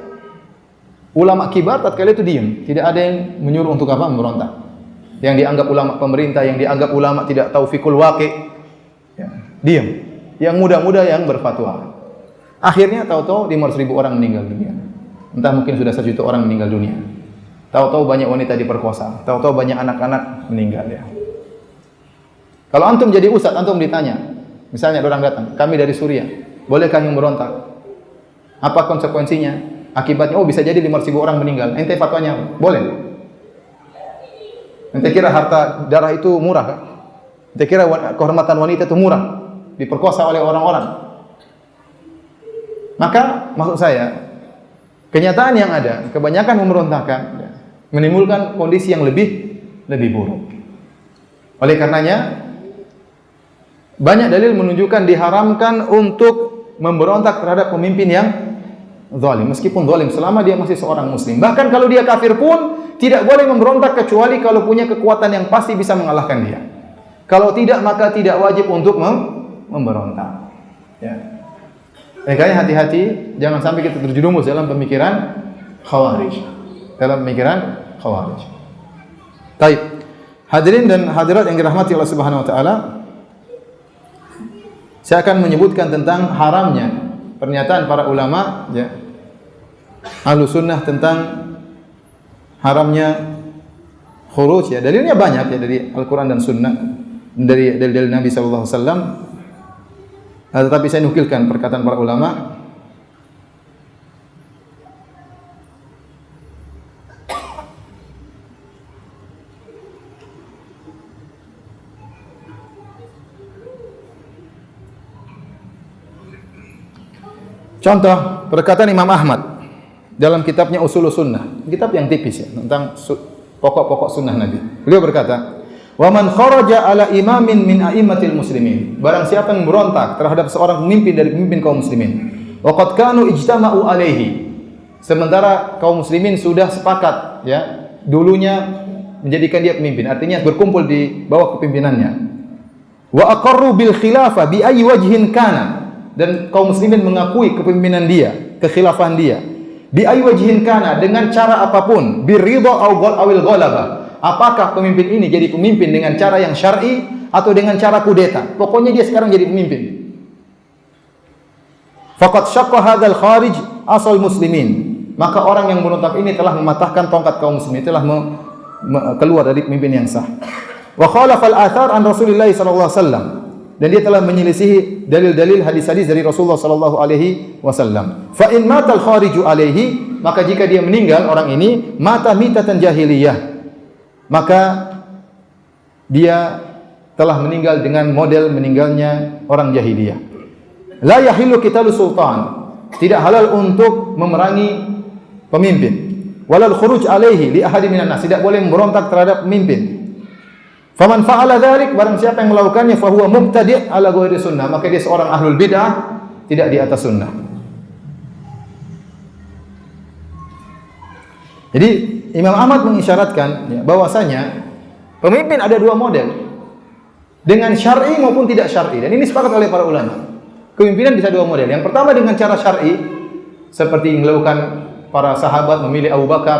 Ulama kibar tatkala itu diam, tidak ada yang menyuruh untuk apa? Memberontak. Yang dianggap ulama pemerintah, yang dianggap ulama tidak tahu fikul waqi', ya, diam. Yang muda-muda yang berfatwa. Akhirnya tahu-tahu 500.000 orang meninggal dunia. Entah mungkin sudah 1 juta orang meninggal dunia. Tahu-tahu banyak wanita diperkosa, tahu-tahu banyak anak-anak meninggal ya. Kalau antum jadi ustaz, antum ditanya, misalnya ada orang datang, kami dari Suriah, bolehkah yang berontak? Apa konsekuensinya? Akibatnya, oh bisa jadi 500.000 orang meninggal. Ente fatwanya apa? Boleh. Ente kira harta darah itu murah kan? Ente kira kehormatan wanita itu murah? Diperkosa oleh orang-orang. Maka maksud saya, kenyataan yang ada, kebanyakan pemberontakan menimbulkan kondisi yang lebih buruk. Oleh karenanya, banyak dalil menunjukkan diharamkan untuk memberontak terhadap pemimpin yang zalim, meskipun zalim selama dia masih seorang muslim. Bahkan kalau dia kafir pun tidak boleh memberontak kecuali kalau punya kekuatan yang pasti bisa mengalahkan dia. Kalau tidak, maka tidak wajib untuk memberontak. Ya. Makanya hati-hati, jangan sampai kita terjerumus dalam pemikiran Khawarij. Baik. Hadirin dan hadirat yang dirahmati Allah Subhanahu wa taala, saya akan menyebutkan tentang haramnya pernyataan para ulama ya, Ahlus Sunnah tentang haramnya khuruj ya. Dalilnya banyak ya dari Al-Qur'an dan Sunnah, dari dalil Nabi sallallahu alaihi wasallam. Tetapi saya nukilkan perkataan para ulama. Contoh perkataan Imam Ahmad dalam kitabnya Ushulus Sunnah, kitab yang tipis ya, tentang pokok-pokok sunnah Nabi. Beliau berkata, "Wa man kharaja ala imamin min a'immatil muslimin." Barang siapa yang berontak terhadap seorang pemimpin dari pemimpin kaum muslimin, wa qad kanu ijtama'u alaihi. Sementara kaum muslimin sudah sepakat ya, dulunya menjadikan dia pemimpin, artinya berkumpul di bawah kepemimpinannya. Wa aqarru bil khilafah bi ayyi wajhin kana, dan kaum muslimin mengakui kepemimpinan dia, kekhilafahan dia. Bi ayyi wajhin kana, dengan cara apapun, biridha awil ghalabah. Apakah pemimpin ini jadi pemimpin dengan cara yang syar'i atau dengan cara kudeta? Pokoknya dia sekarang jadi pemimpin. Faqad syaqqa hadzal kharij asal muslimin. Maka orang yang berontak ini telah mematahkan tongkat kaum muslimin, telah keluar dari pemimpin yang sah. Wa khalafa al-athar an Rasulillah sallallahu alaihi wasallam, dan dia telah menyelisihi dalil-dalil hadis-hadis dari Rasulullah sallallahu alaihi wasallam. Fa in mata al-khariju alaihi, maka jika dia meninggal orang ini mata mitatan jahiliyah, maka dia telah meninggal dengan model meninggalnya orang jahiliyah. La yahillu qitalu sultan, tidak halal untuk memerangi pemimpin. Walal khuruj alaihi li ahadin minan nas, tidak boleh memberontak terhadap pemimpin. Faman fa'ala dzalik, barang siapa yang melakukannya, fa huwa mubtadi' ala ghairi sunnah, maka dia seorang ahlul bid'ah, tidak di atas sunnah. Jadi Imam Ahmad mengisyaratkan ya, bahwasanya pemimpin ada dua model, dengan syar'i maupun tidak syar'i, dan ini sepakat oleh para ulama. Kepemimpinan bisa dua model. Yang pertama dengan cara syar'i, seperti yang dilakukan para sahabat memilih Abu Bakar,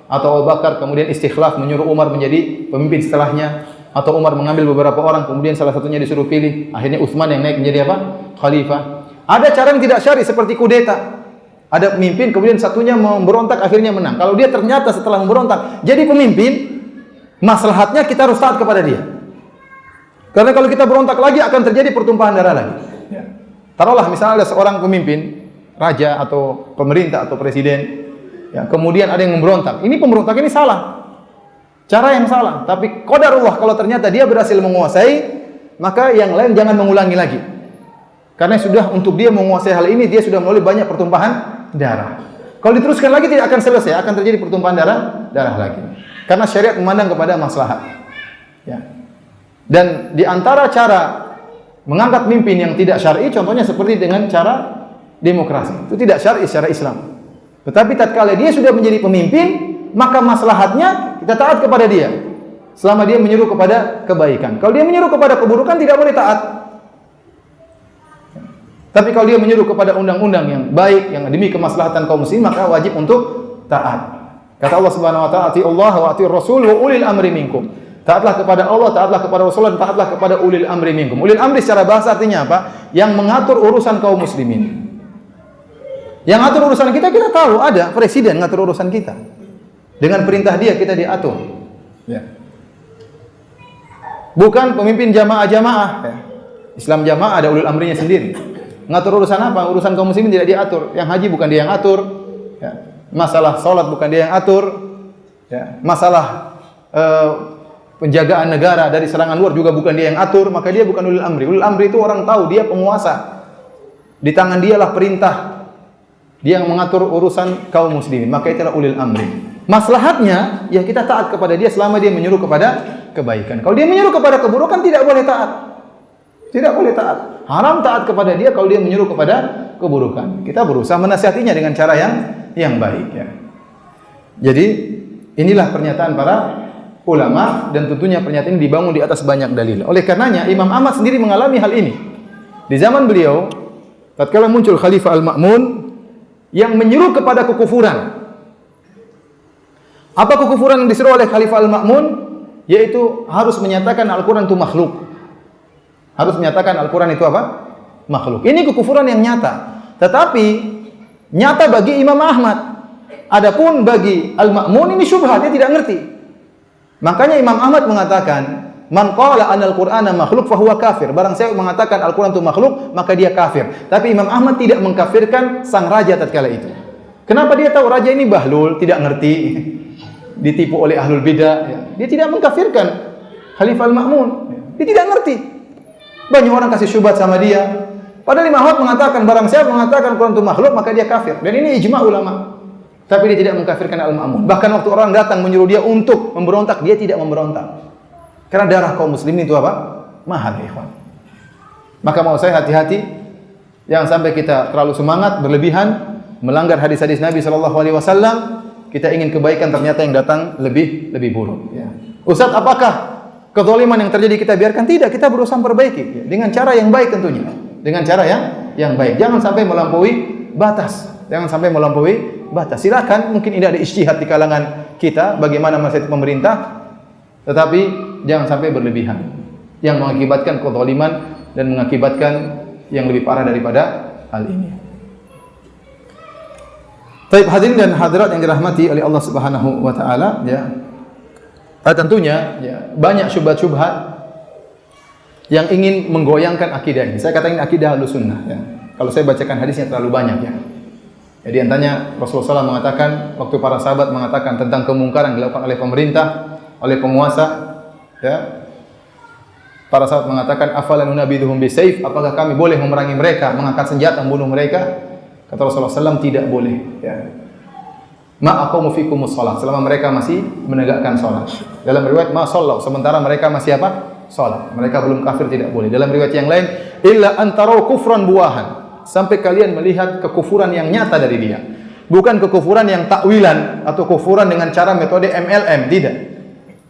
atau Abu Bakar kemudian istikhlaf menyuruh Umar menjadi pemimpin setelahnya, atau Umar mengambil beberapa orang kemudian salah satunya disuruh pilih, akhirnya Utsman yang naik menjadi apa? Khalifah. Ada cara yang tidak syar'i seperti kudeta. Ada pemimpin kemudian satunya memberontak akhirnya menang. Kalau dia ternyata setelah memberontak jadi pemimpin, maslahatnya kita harus taat kepada dia. Karena kalau kita berontak lagi akan terjadi pertumpahan darah lagi. Taruhlah misalnya ada seorang pemimpin, raja atau pemerintah atau presiden, ya, kemudian ada yang memberontak. Ini pemberontak ini salah, cara yang salah. Tapi qadarullah kalau ternyata dia berhasil menguasai, maka yang lain jangan mengulangi lagi. Karena sudah untuk dia menguasai hal ini, dia sudah melalui banyak pertumpahan darah. Kalau diteruskan lagi tidak akan selesai, akan terjadi pertumpahan darah lagi. Karena syariat memandang kepada maslahat. Ya. Dan di antara cara mengangkat pemimpin yang tidak syar'i, contohnya seperti dengan cara demokrasi. Itu tidak syar'i secara Islam. Tetapi tatkala dia sudah menjadi pemimpin, maka maslahatnya kita taat kepada dia. Selama dia menyuruh kepada kebaikan. Kalau dia menyuruh kepada keburukan tidak boleh taat. Tapi kalau dia menyuruh kepada undang-undang yang baik, yang demi kemaslahatan kaum muslimin, maka wajib untuk taat. Kata Allah Subhanahu wa taala, "Atiullah wa atiur rasul wa ulil amri minkum." Taatlah kepada Allah, taatlah kepada Rasulullah, taatlah kepada ulil amri minkum. Ulil amri secara bahasa artinya apa? Yang mengatur urusan kaum muslimin. Yang ngatur urusan kita tahu, ada presiden ngatur urusan kita. Dengan perintah dia kita diatur. Ya. Bukan pemimpin jamaah-jamaah. Ya. Islam jamaah ada ulil amrinya sendiri. Ngatur urusan apa? Urusan kaum muslimin tidak diatur. Yang haji bukan dia yang atur. Ya. Masalah salat bukan dia yang atur. Ya. Masalah penjagaan negara dari serangan luar juga bukan dia yang atur, maka dia bukan ulil amri. Ulil amri itu orang tahu, dia penguasa. Di tangan dialah perintah. Dia yang mengatur urusan kaum muslimin, maka itulah ulil amri. Maslahatnya ya kita taat kepada dia selama dia menyuruh kepada kebaikan. Kalau dia menyuruh kepada keburukan tidak boleh taat. Tidak boleh taat. Haram taat kepada dia kalau dia menyuruh kepada keburukan. Kita berusaha menasihatinya dengan cara yang baik ya. Jadi inilah pernyataan para ulama, dan tentunya pernyataan ini dibangun di atas banyak dalil. Oleh karenanya Imam Ahmad sendiri mengalami hal ini. Di zaman beliau, tatkala muncul Khalifah Al-Ma'mun yang menyeru kepada kekufuran. Apa kekufuran yang diseru oleh Khalifah Al-Ma'mun? Yaitu harus menyatakan Al-Quran itu makhluk. Harus menyatakan Al-Quran itu apa? Makhluk. Ini kekufuran yang nyata. Tetapi nyata bagi Imam Ahmad. Adapun bagi Al-Ma'mun ini syubhat, dia tidak ngerti. Makanya Imam Ahmad mengatakan, "Man qala anal Qur'ana makhluk fahuwa kafir." Barang siapa mengatakan Al-Qur'an itu makhluk, maka dia kafir. Tapi Imam Ahmad tidak mengkafirkan sang raja tatkala itu. Kenapa dia tahu raja ini bahlul, tidak ngerti, ditipu oleh ahlul bidah, ya. Dia tidak mengkafirkan Khalifah Al-Ma'mun. Dia tidak ngerti. Banyak orang kasih syubhat sama dia. Padahal Imam Ahmad mengatakan barang siapa mengatakan Quran itu makhluk maka dia kafir. Dan ini ijma ulama. Tapi dia tidak mengkafirkan Al-Ma'mun. Bahkan waktu orang datang menyuruh dia untuk memberontak, dia tidak memberontak. Karena darah kaum muslimin itu apa? Mahal, ya ikhwan. Maka mau saya hati-hati, jangan sampai kita terlalu semangat, berlebihan, melanggar hadis-hadis Nabi SAW. Kita ingin kebaikan, ternyata yang datang lebih buruk. Ya. Ustaz, apakah kezaliman yang terjadi kita biarkan? Tidak, kita berusaha memperbaiki. Ya. Dengan cara yang baik tentunya. Dengan cara yang baik. Jangan sampai melampaui batas. Silakan, mungkin ini ada ijtihad di kalangan kita, bagaimana menasihati pemerintah, tetapi jangan sampai berlebihan. Yang mengakibatkan kezaliman dan mengakibatkan yang lebih parah daripada hal ini. Baik hadirin dan hadirat yang dirahmati oleh Allah Subhanahu wa taala, ya. Tentunya ya, banyak syubhat-syubhat yang ingin menggoyangkan akidah ini. Saya katakan akidah Ahlussunnah, ya. Kalau saya bacakan hadisnya terlalu banyak, ya. Jadi antaranya Rasulullah SAW mengatakan, waktu para sahabat mengatakan tentang kemungkaran yang dilakukan oleh pemerintah, oleh penguasa, ya. Para sahabat mengatakan, afalan nunabiduhum bisayf, apakah kami boleh memerangi mereka, mengangkat senjata membunuh mereka? Kata Rasulullah SAW, tidak boleh, ya. Ma aqamu fikumus shalah, selama mereka masih menegakkan salat. Dalam riwayat ma sallu, sementara mereka masih apa? Salat. Mereka belum kafir, tidak boleh. Dalam riwayat yang lain, illa antarau kufran buahan, sampai kalian melihat kekufuran yang nyata dari dia. Bukan kekufuran yang takwilan atau kekufuran dengan cara metode MLM, tidak.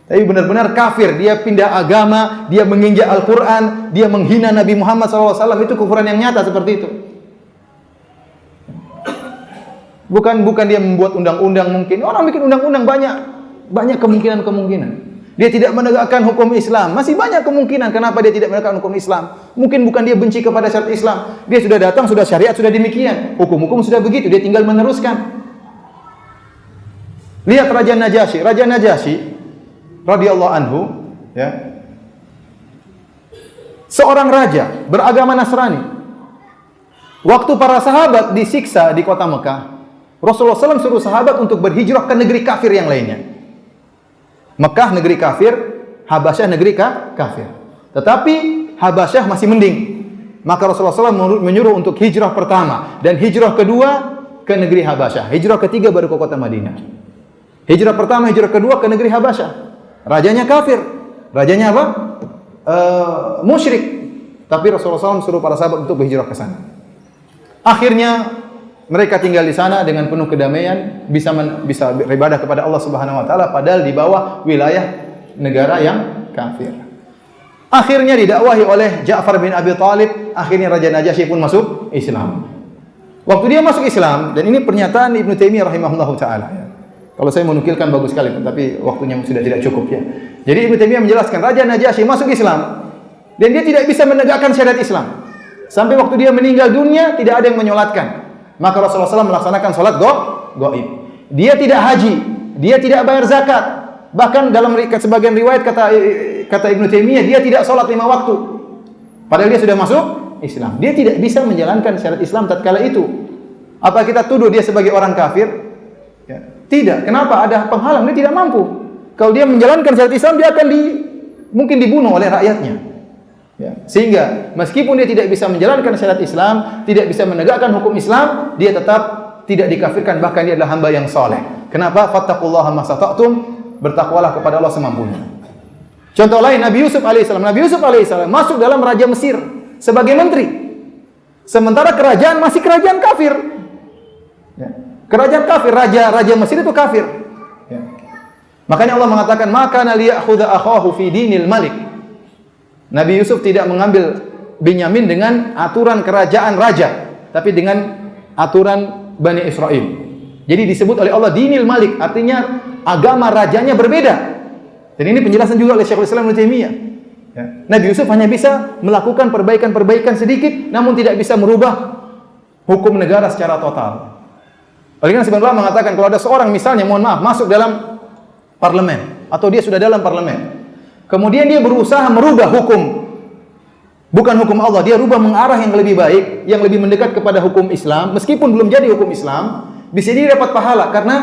Tapi benar-benar kafir, dia pindah agama, dia menginjak Al-Quran, dia menghina Nabi Muhammad SAW, itu kekufuran yang nyata seperti itu. Bukan dia membuat undang-undang mungkin. Orang bikin undang-undang banyak kemungkinan. Dia tidak menegakkan hukum Islam. Masih banyak kemungkinan kenapa dia tidak menegakkan hukum Islam. Mungkin bukan dia benci kepada syariat Islam. Dia sudah datang, sudah syariat, sudah demikian. Hukum-hukum sudah begitu, dia tinggal meneruskan. Lihat Raja Najasyi radhiyallahu anhu, ya. Seorang raja beragama Nasrani. Waktu para sahabat disiksa di kota Mekah, Rasulullah SAW suruh sahabat untuk berhijrah ke negeri kafir yang lainnya. Mekah negeri kafir, Habasyah negeri kafir. Tetapi Habasyah masih mending. Maka Rasulullah SAW menyuruh untuk hijrah pertama dan hijrah kedua ke negeri Habasyah. Hijrah ketiga baru ke kota Madinah. Hijrah pertama, hijrah kedua ke negeri Habasyah. Rajanya kafir. Rajanya apa? Musyrik. Tapi Rasulullah SAW suruh para sahabat untuk berhijrah ke sana. Akhirnya mereka tinggal di sana dengan penuh kedamaian, bisa beribadah kepada Allah Subhanahu wa taala padahal di bawah wilayah negara yang kafir. Akhirnya didakwahi oleh Ja'far bin Abi Thalib, akhirnya Raja Najasyi pun masuk Islam. Waktu dia masuk Islam, dan ini pernyataan Ibnu Taimiyah rahimahullahu taala, ya. Kalau saya menukilkan bagus sekali, tapi waktunya sudah tidak cukup, ya. Jadi Ibnu Taimiyah menjelaskan Raja Najasyi masuk Islam dan dia tidak bisa menegakkan syariat Islam. Sampai waktu dia meninggal dunia tidak ada yang menyolatkan. Maka Rasulullah SAW melaksanakan salat gaib. Dia tidak haji, dia tidak bayar zakat. Bahkan dalam sebagian riwayat kata Ibnu Taimiyah, dia tidak salat 5 waktu. Padahal dia sudah masuk Islam. Dia tidak bisa menjalankan syariat Islam tatkala itu. Apa kita tuduh dia sebagai orang kafir? Ya. Tidak. Kenapa? Ada penghalang, dia tidak mampu. Kalau dia menjalankan syariat Islam, dia akan mungkin dibunuh oleh rakyatnya. Ya. Sehingga meskipun dia tidak bisa menjalankan syariat Islam, tidak bisa menegakkan hukum Islam, dia tetap tidak dikafirkan, bahkan dia adalah hamba yang soleh. Kenapa? Fattaqullaha mastata'tum, bertakwalah kepada Allah semampunya. Contoh lain, Nabi Yusuf alaihissalam masuk dalam raja Mesir sebagai menteri, sementara kerajaan masih kerajaan kafir. Ya. Kerajaan kafir, raja Mesir itu kafir. Ya. Makanya Allah mengatakan, maka liya'khudha akhahu fi dinil malik. Nabi Yusuf tidak mengambil Binyamin dengan aturan kerajaan raja, tapi dengan aturan Bani Israel. Jadi disebut oleh Allah dinil malik, artinya agama rajanya berbeda. Dan ini penjelasan juga oleh Syekhul Islam Ibnu Taimiyah. Ya. Nabi Yusuf hanya bisa melakukan perbaikan-perbaikan sedikit, namun tidak bisa merubah hukum negara secara total. Oleh karena sebenarnya mengatakan kalau ada seorang misalnya, mohon maaf, masuk dalam parlemen atau dia sudah dalam parlemen, kemudian dia berusaha merubah hukum, bukan hukum Allah, dia rubah mengarah yang lebih baik, yang lebih mendekat kepada hukum Islam, meskipun belum jadi hukum Islam, bisa dia dapat pahala karena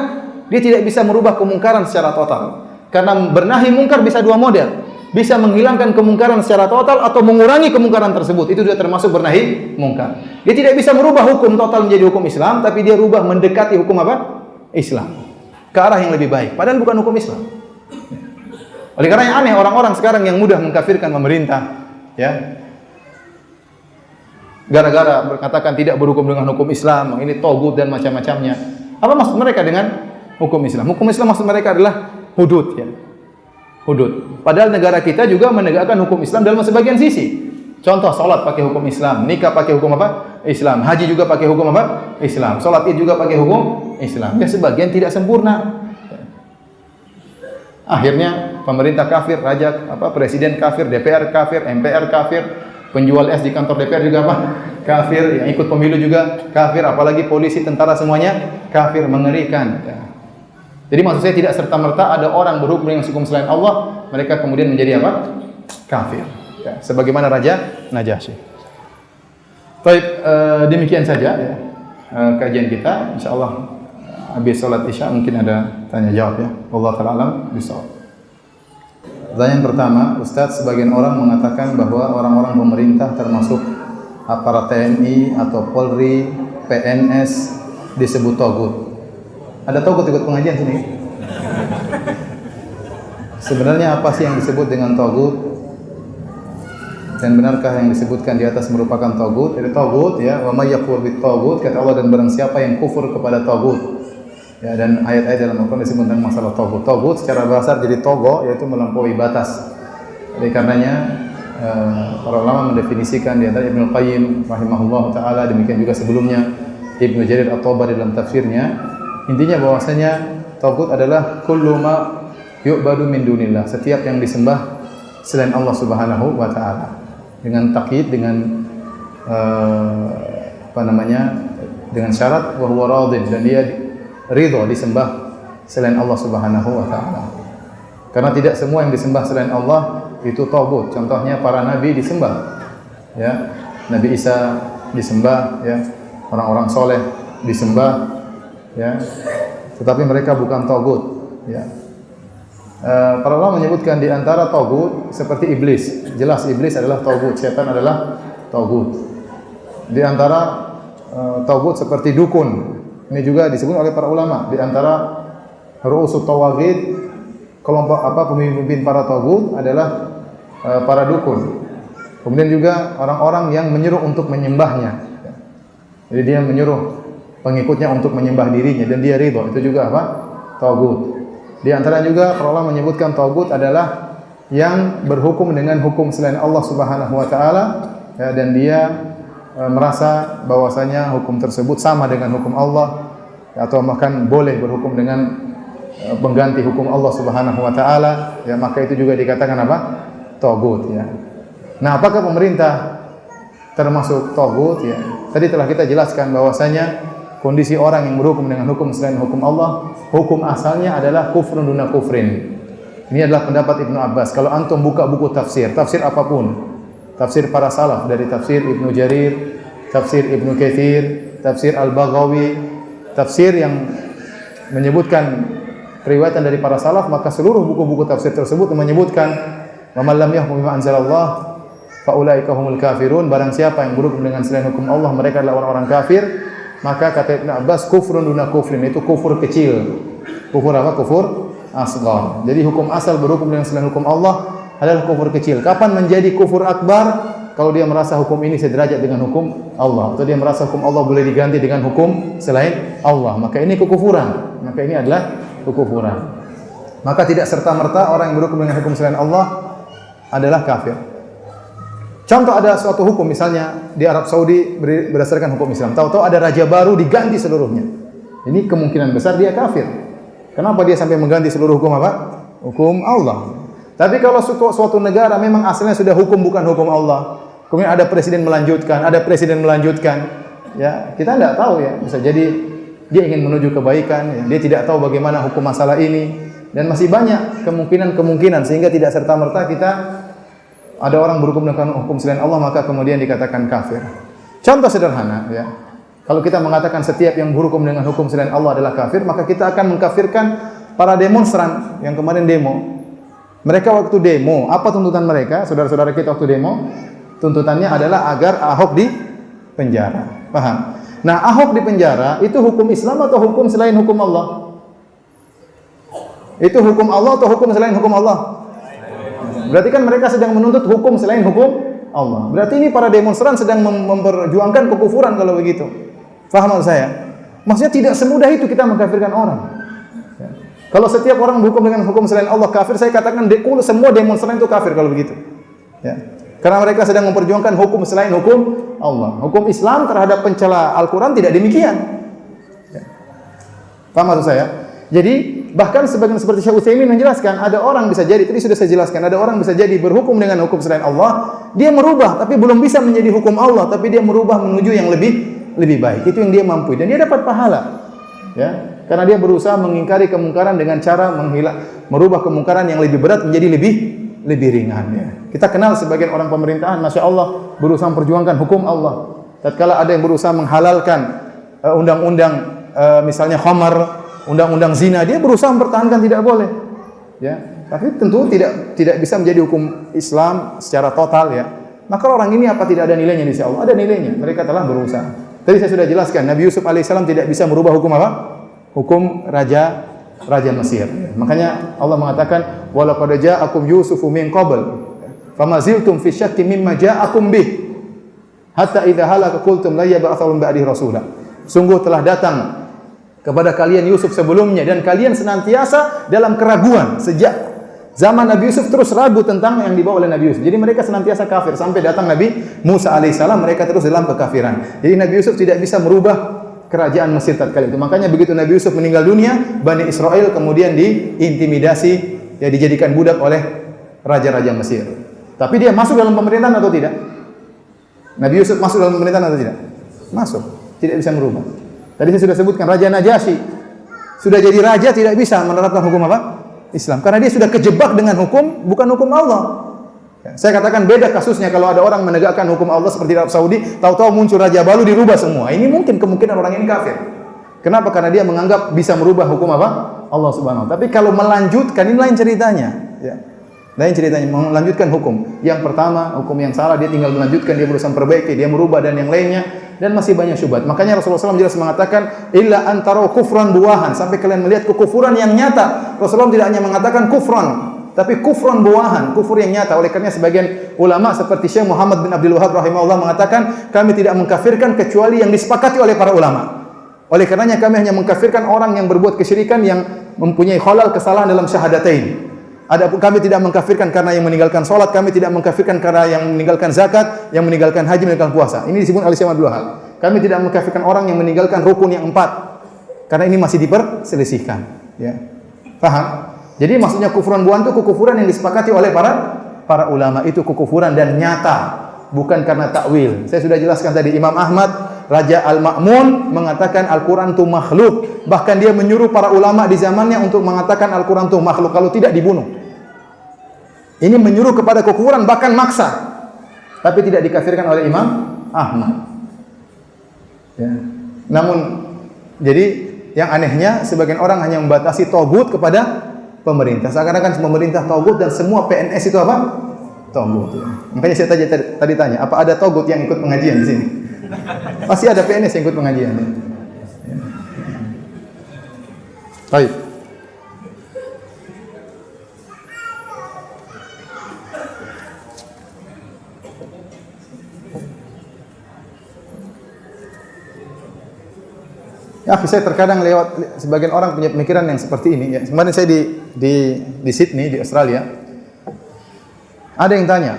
dia tidak bisa merubah kemungkaran secara total. Karena bernahi mungkar bisa 2 model. bisa menghilangkan kemungkaran secara total atau mengurangi kemungkaran tersebut. Itu sudah termasuk bernahi mungkar. Dia tidak bisa merubah hukum total menjadi hukum Islam, tapi dia rubah mendekati hukum apa? Islam. Ke arah yang lebih baik. Padahal bukan hukum Islam. Oleh karena yang aneh orang-orang sekarang yang mudah mengkafirkan pemerintah, ya. Gara-gara berkatakan tidak berhukum dengan hukum Islam, ini togut dan macam-macamnya. Apa maksud mereka dengan hukum Islam? Hukum Islam maksud mereka adalah hudud, ya. Hudud. Padahal negara kita juga menegakkan hukum Islam dalam sebagian sisi. Contoh, salat pakai hukum Islam, nikah pakai hukum apa? Islam. Haji juga pakai hukum apa? Islam. Salat Id juga pakai hukum Islam. Ya sebagian tidak sempurna. Akhirnya pemerintah kafir, raja presiden kafir, DPR kafir, MPR kafir, penjual es di kantor DPR juga apa? Kafir, yang ikut pemilu juga kafir, apalagi polisi, tentara semuanya kafir, mengerikan. Jadi maksud saya tidak serta-merta ada orang berhukum dengan hukum selain Allah, mereka kemudian menjadi apa? Kafir. Ya, sebagaimana Raja Najasyi. Baik, demikian saja ya, kajian kita. Insyaallah habis salat Isya mungkin ada tanya jawab ya. Wallahu ta'ala alam bisawab. Pertanyaan pertama, Ustaz, sebagian orang mengatakan bahwa orang-orang pemerintah termasuk aparat TNI atau Polri, PNS disebut togut. Ada togut ikut pengajian sini? Sebenarnya apa sih yang disebut dengan togut? Dan benarkah yang disebutkan di atas merupakan togut? Jadi togut ya, wa may yakfur bit togut, kata Allah, dan barang siapa yang kufur kepada togut. Ya, dan ayat-ayat dalam Al-Quran disebut tentang masalah togut. Togut secara bahasa jadi togo, yaitu melampaui batas. Oleh karenanya para ulama mendefinisikan di antara Ibnu Qayyim rahimahullah taala, demikian juga sebelumnya Ibnu Jarir At-Tabari dalam tafsirnya, intinya bahwasanya togut adalah kullu ma yu'badu min dunillah, setiap yang disembah selain Allah Subhanahu wa taala. Dengan takyid, dengan dengan syarat wa huwa radin, dan dia ridho disembah selain Allah Subhanahu wa taala. Karena tidak semua yang disembah selain Allah itu tagut. Contohnya para nabi disembah. Ya, Nabi Isa disembah, ya. Orang-orang soleh disembah, ya. Tetapi mereka bukan tagut, ya. Para ulama menyebutkan di antara tagut seperti iblis. Jelas iblis adalah tagut, setan adalah tagut. Di antara tagut seperti dukun. Ini juga disebut oleh para ulama. Di antara ru'usut tawaghid, kelompok pemimpin para tagut adalah para dukun. Kemudian juga orang-orang yang menyuruh untuk menyembahnya. Jadi dia menyuruh pengikutnya untuk menyembah dirinya dan dia ridho. Itu juga apa? Tagut. Di antara juga para ulama menyebutkan tagut adalah yang berhukum dengan hukum selain Allah Subhanahu wa taala, ya, dan dia merasa bahwasanya hukum tersebut sama dengan hukum Allah, atau bahkan boleh berhukum dengan pengganti hukum Allah Subhanahu wa taala, ya, maka itu juga dikatakan apa? Tagut, ya. Nah, apakah pemerintah termasuk tagut, ya? Tadi telah kita jelaskan bahwasanya kondisi orang yang berhukum dengan hukum selain hukum Allah, hukum asalnya adalah kufrun duna kufrin. Ini adalah pendapat Ibnu Abbas. Kalau antum buka buku tafsir apapun, tafsir para salaf dari tafsir Ibnu Jarir, tafsir Ibnu Katsir, tafsir Al-Baghawi, tafsir yang menyebutkan riwayatan dari para salaf, maka seluruh buku-buku tafsir tersebut menyebutkan wa man lam yahkum bima anzalallah fa ulaika humul kafirun, barang siapa yang berhukum dengan selain hukum Allah, mereka adalah orang-orang kafir. Maka kata Ibnu Abbas, kufrun duna kufrin, itu kufur kecil. Kufur apa? Kufur asghar. Jadi hukum asal berhukum dengan selain hukum Allah adalah kufur kecil. Kapan menjadi kufur akbar? Kalau dia merasa hukum ini sederajat dengan hukum Allah, atau dia merasa hukum Allah boleh diganti dengan hukum selain Allah, maka ini kekufuran. Maka ini adalah kekufuran. Maka tidak serta-merta orang yang berhukum dengan hukum selain Allah adalah kafir. Contoh, ada suatu hukum misalnya di Arab Saudi berdasarkan hukum Islam. Tahu-tahu ada raja baru diganti seluruhnya. Ini kemungkinan besar dia kafir. Kenapa dia sampai mengganti seluruh hukum apa? Hukum Allah. Tapi kalau suatu negara memang asalnya sudah hukum bukan hukum Allah, kemudian ada presiden melanjutkan, ya kita tidak tahu, ya, bisa jadi dia ingin menuju kebaikan, ya, dia tidak tahu bagaimana hukum masalah ini, dan masih banyak kemungkinan sehingga tidak serta-merta kita ada orang berhukum dengan hukum selain Allah maka kemudian dikatakan kafir. Contoh sederhana, ya. Kalau kita mengatakan setiap yang berhukum dengan hukum selain Allah adalah kafir, maka kita akan mengkafirkan para demonstran yang kemarin demo. Mereka waktu demo, apa tuntutan mereka? Saudara-saudara kita waktu demo, tuntutannya adalah agar Ahok di penjara. Paham? Nah, Ahok di penjara itu hukum Islam atau hukum selain hukum Allah? Itu hukum Allah atau hukum selain hukum Allah? Berarti kan mereka sedang menuntut hukum selain hukum Allah. Berarti ini para demonstran sedang memperjuangkan kekufuran kalau begitu. Faham saya? Maksudnya tidak semudah itu kita mengkafirkan orang. Ya. Kalau setiap orang berhukum dengan hukum selain Allah kafir, saya katakan semua demonstran itu kafir kalau begitu. Ya. Karena mereka sedang memperjuangkan hukum selain hukum Allah. Hukum Islam terhadap pencela Al-Quran tidak demikian. Ya. Paham maksud saya? Jadi bahkan sebagian seperti Syekh Utsaimin menjelaskan, ada orang bisa jadi, tadi sudah saya jelaskan, ada orang bisa jadi berhukum dengan hukum selain Allah, dia merubah tapi belum bisa menjadi hukum Allah, tapi dia merubah menuju yang lebih baik. Itu yang dia mampu dan dia dapat pahala. Ya, karena dia berusaha mengingkari kemungkaran dengan cara merubah kemungkaran yang lebih berat menjadi lebih ringan. Ya. Kita kenal sebagian orang pemerintahan, masya Allah, berusaha memperjuangkan hukum Allah. Tatkala ada yang berusaha menghalalkan undang-undang misalnya khamar, undang-undang zina, dia berusaha mempertahankan tidak boleh. Ya, tapi tentu tidak bisa menjadi hukum Islam secara total ya. Maka orang ini apa tidak ada nilainya di sisi Allah? Ada nilainya. Mereka telah berusaha. Tadi saya sudah jelaskan, Nabi Yusuf alaihissalam tidak bisa merubah hukum apa? Hukum raja Mesir. Makanya Allah mengatakan, "Wa laqad ja'akum Yusufu min qabl, fama ziltum fi syakkin mimma ja'akum bih, hatta idza halaka qultum la yab'athu min ba'dihi rasula." Sungguh telah datang kepada kalian Yusuf sebelumnya dan kalian senantiasa dalam keraguan sejak zaman Nabi Yusuf, terus ragu tentang yang dibawa oleh Nabi Yusuf. Jadi mereka senantiasa kafir sampai datang Nabi Musa alaihissalam, mereka terus dalam kekafiran. Jadi Nabi Yusuf tidak bisa merubah kerajaan Mesir tatkala itu. Makanya begitu Nabi Yusuf meninggal dunia, Bani Israel kemudian diintimidasi, ya dijadikan budak oleh raja-raja Mesir. Tapi dia masuk dalam pemerintahan atau tidak? Nabi Yusuf masuk dalam pemerintahan atau tidak? Masuk. Tidak bisa merubah. Tadi saya sudah sebutkan Raja Najasyi sudah jadi raja tidak bisa menerapkan hukum apa? Islam. Karena dia sudah kejebak dengan hukum bukan hukum Allah. Ya, saya katakan beda kasusnya kalau ada orang menegakkan hukum Allah seperti Arab Saudi, tahu-tahu muncul raja baru dirubah semua. Ini mungkin kemungkinan orang ini kafir. Kenapa? Karena dia menganggap bisa merubah hukum apa? Allah Subhanahu wa taala. Tapi kalau melanjutkan ini lain ceritanya, ya. Lain ceritanya melanjutkan hukum. Yang pertama, hukum yang salah dia tinggal melanjutkan, dia berusaha perbaiki, dia merubah dan yang lainnya dan masih banyak syubhat. Makanya Rasulullah SAW jelas mengatakan illa antara kufran buahan, sampai kalian melihat kekufuran yang nyata. Rasulullah tidak hanya mengatakan kufran, tapi kufran buahan, kufur yang nyata. Oleh karena sebagian ulama seperti Syekh Muhammad bin Abdul Wahab rahimahullah mengatakan kami tidak mengkafirkan kecuali yang disepakati oleh para ulama. Oleh karenanya kami hanya mengkafirkan orang yang berbuat kesyirikan yang mempunyai khalal kesalahan dalam syahadatain. Adapun kami tidak mengkafirkan karena yang meninggalkan salat, kami tidak mengkafirkan karena yang meninggalkan zakat, yang meninggalkan haji, meninggalkan puasa. Ini disebut oleh Syekh Abdul Wahab. Kami tidak mengkafirkan orang yang meninggalkan rukun yang 4. Karena ini masih diperselisihkan, ya. Paham? Jadi maksudnya kufuran buahan itu kekufuran yang disepakati oleh para ulama, itu kekufuran dan nyata, bukan karena takwil. Saya sudah jelaskan tadi Imam Ahmad Raja Al-Ma'mun mengatakan Al-Quran itu makhluk. Bahkan dia menyuruh para ulama di zamannya untuk mengatakan Al-Quran itu makhluk kalau tidak dibunuh. Ini menyuruh kepada kekufuran, bahkan maksa. Tapi tidak dikafirkan oleh Imam Ahmad. Ya. Namun, jadi yang anehnya sebagian orang hanya membatasi togut kepada pemerintah. Seakan-akan pemerintah togut dan semua PNS itu apa? Togut. Ya. Makanya saya tadi tanya, apa ada togut yang ikut pengajian di sini? Pasti ada PNS yang ikut pengajian. Ya. Baik. Ya, saya terkadang lewat sebagian orang punya pemikiran yang seperti ini. Ya. Kemarin saya di Sydney di Australia, ada yang tanya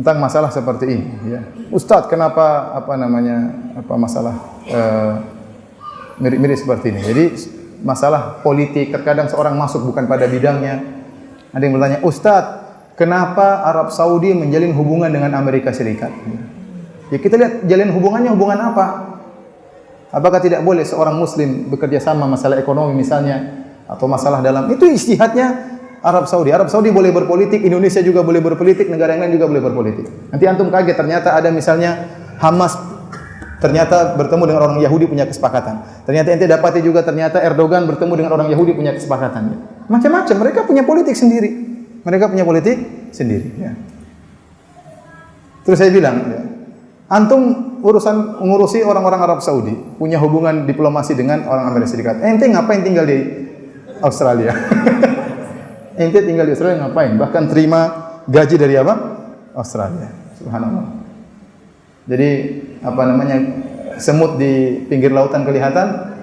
tentang masalah seperti ini. Ya. Ustadz, kenapa masalah mirip-mirip seperti ini? Jadi masalah politik terkadang seorang masuk bukan pada bidangnya. Ada yang bertanya, Ustadz, kenapa Arab Saudi menjalin hubungan dengan Amerika Serikat? Ya kita lihat jalin hubungannya hubungan apa? Apakah tidak boleh seorang Muslim bekerja sama masalah ekonomi misalnya atau masalah dalam itu ijtihadnya Arab Saudi. Arab Saudi boleh berpolitik, Indonesia juga boleh berpolitik, negara yang lain juga boleh berpolitik. Nanti antum kaget ternyata ada misalnya Hamas ternyata bertemu dengan orang Yahudi punya kesepakatan. Ternyata ente dapati juga ternyata Erdogan bertemu dengan orang Yahudi punya kesepakatan. Macam-macam, mereka punya politik sendiri. Mereka punya politik sendiri. Ya. Terus saya bilang, ya, antum ngurusi orang-orang Arab Saudi, punya hubungan diplomasi dengan orang Amerika Serikat. Ente ngapain tinggal di Australia? Ente tinggal di Australia ngapain? Bahkan terima gaji dari apa? Australia. Subhanallah. Jadi apa namanya? Semut di pinggir lautan kelihatan,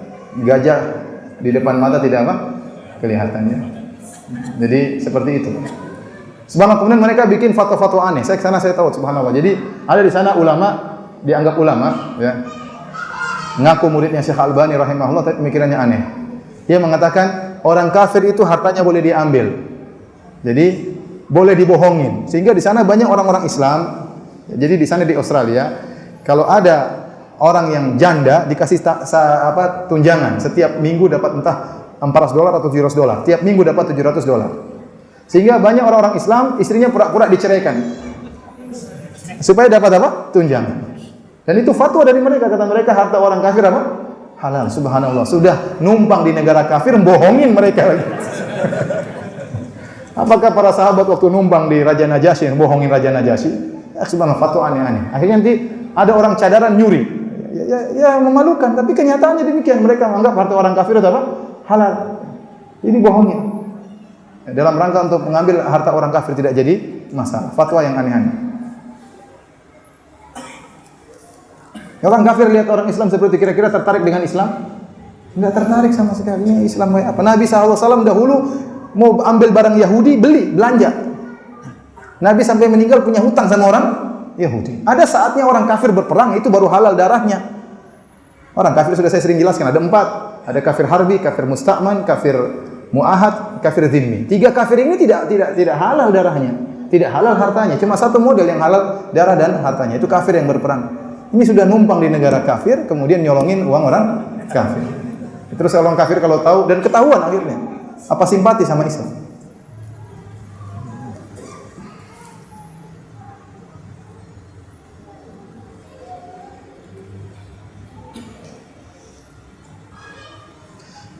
gajah di depan mata tidak apa? Kelihatannya. Jadi seperti itu. Subhanallah, kemudian mereka bikin fatwa-fatwa aneh. Saya ke sana saya tahu, subhanallah. Jadi ada di sana ulama, dianggap ulama, ya. Ngaku muridnya Syekh Albani rahimahullah, tapi pemikirannya aneh. Dia mengatakan orang kafir itu hartanya boleh diambil. Jadi boleh dibohongin. Sehingga di sana banyak orang-orang Islam. Jadi di sana di Australia, kalau ada orang yang janda dikasih tunjangan, setiap minggu dapat entah $400 atau $700. Tiap minggu dapat $700. Sehingga banyak orang-orang Islam istrinya pura-pura diceraikan supaya dapat apa? Tunjangan. Dan itu fatwa dari mereka, kata mereka harta orang kafir apa? Halal. Subhanallah, sudah numpang di negara kafir bohongin mereka lagi. Apakah para sahabat waktu numpang di Raja Najasyi bohongin Raja Najasyi? Subhanallah, fatwa aneh-aneh. Akhirnya nanti ada orang cadaran nyuri. Ya memalukan, tapi kenyataannya demikian. Mereka menganggap harta orang kafir itu apa? Halal. Ini bohongin. Dalam rangka untuk mengambil harta orang kafir tidak jadi masalah. Fatwa yang aneh-aneh. Orang kafir lihat orang Islam seperti kira-kira tertarik dengan Islam? Enggak tertarik sama sekali. Ini Islam kayak apa? Nabi SAW dahulu mau ambil barang Yahudi, belanja. Nabi sampai meninggal punya hutang sama orang Yahudi. Ada saatnya orang kafir berperang, itu baru halal darahnya. Orang kafir sudah saya sering jelaskan, ada 4. Ada kafir harbi, kafir musta'man, kafir mu'ahad, kafir dhimmi. 3 kafir ini tidak halal darahnya, tidak halal hartanya. Cuma satu model yang halal darah dan hartanya, itu kafir yang berperang. Ini sudah numpang di negara kafir, kemudian nyolongin uang orang kafir. Terus orang kafir kalau tahu dan ketahuan akhirnya, apa simpati sama Islam?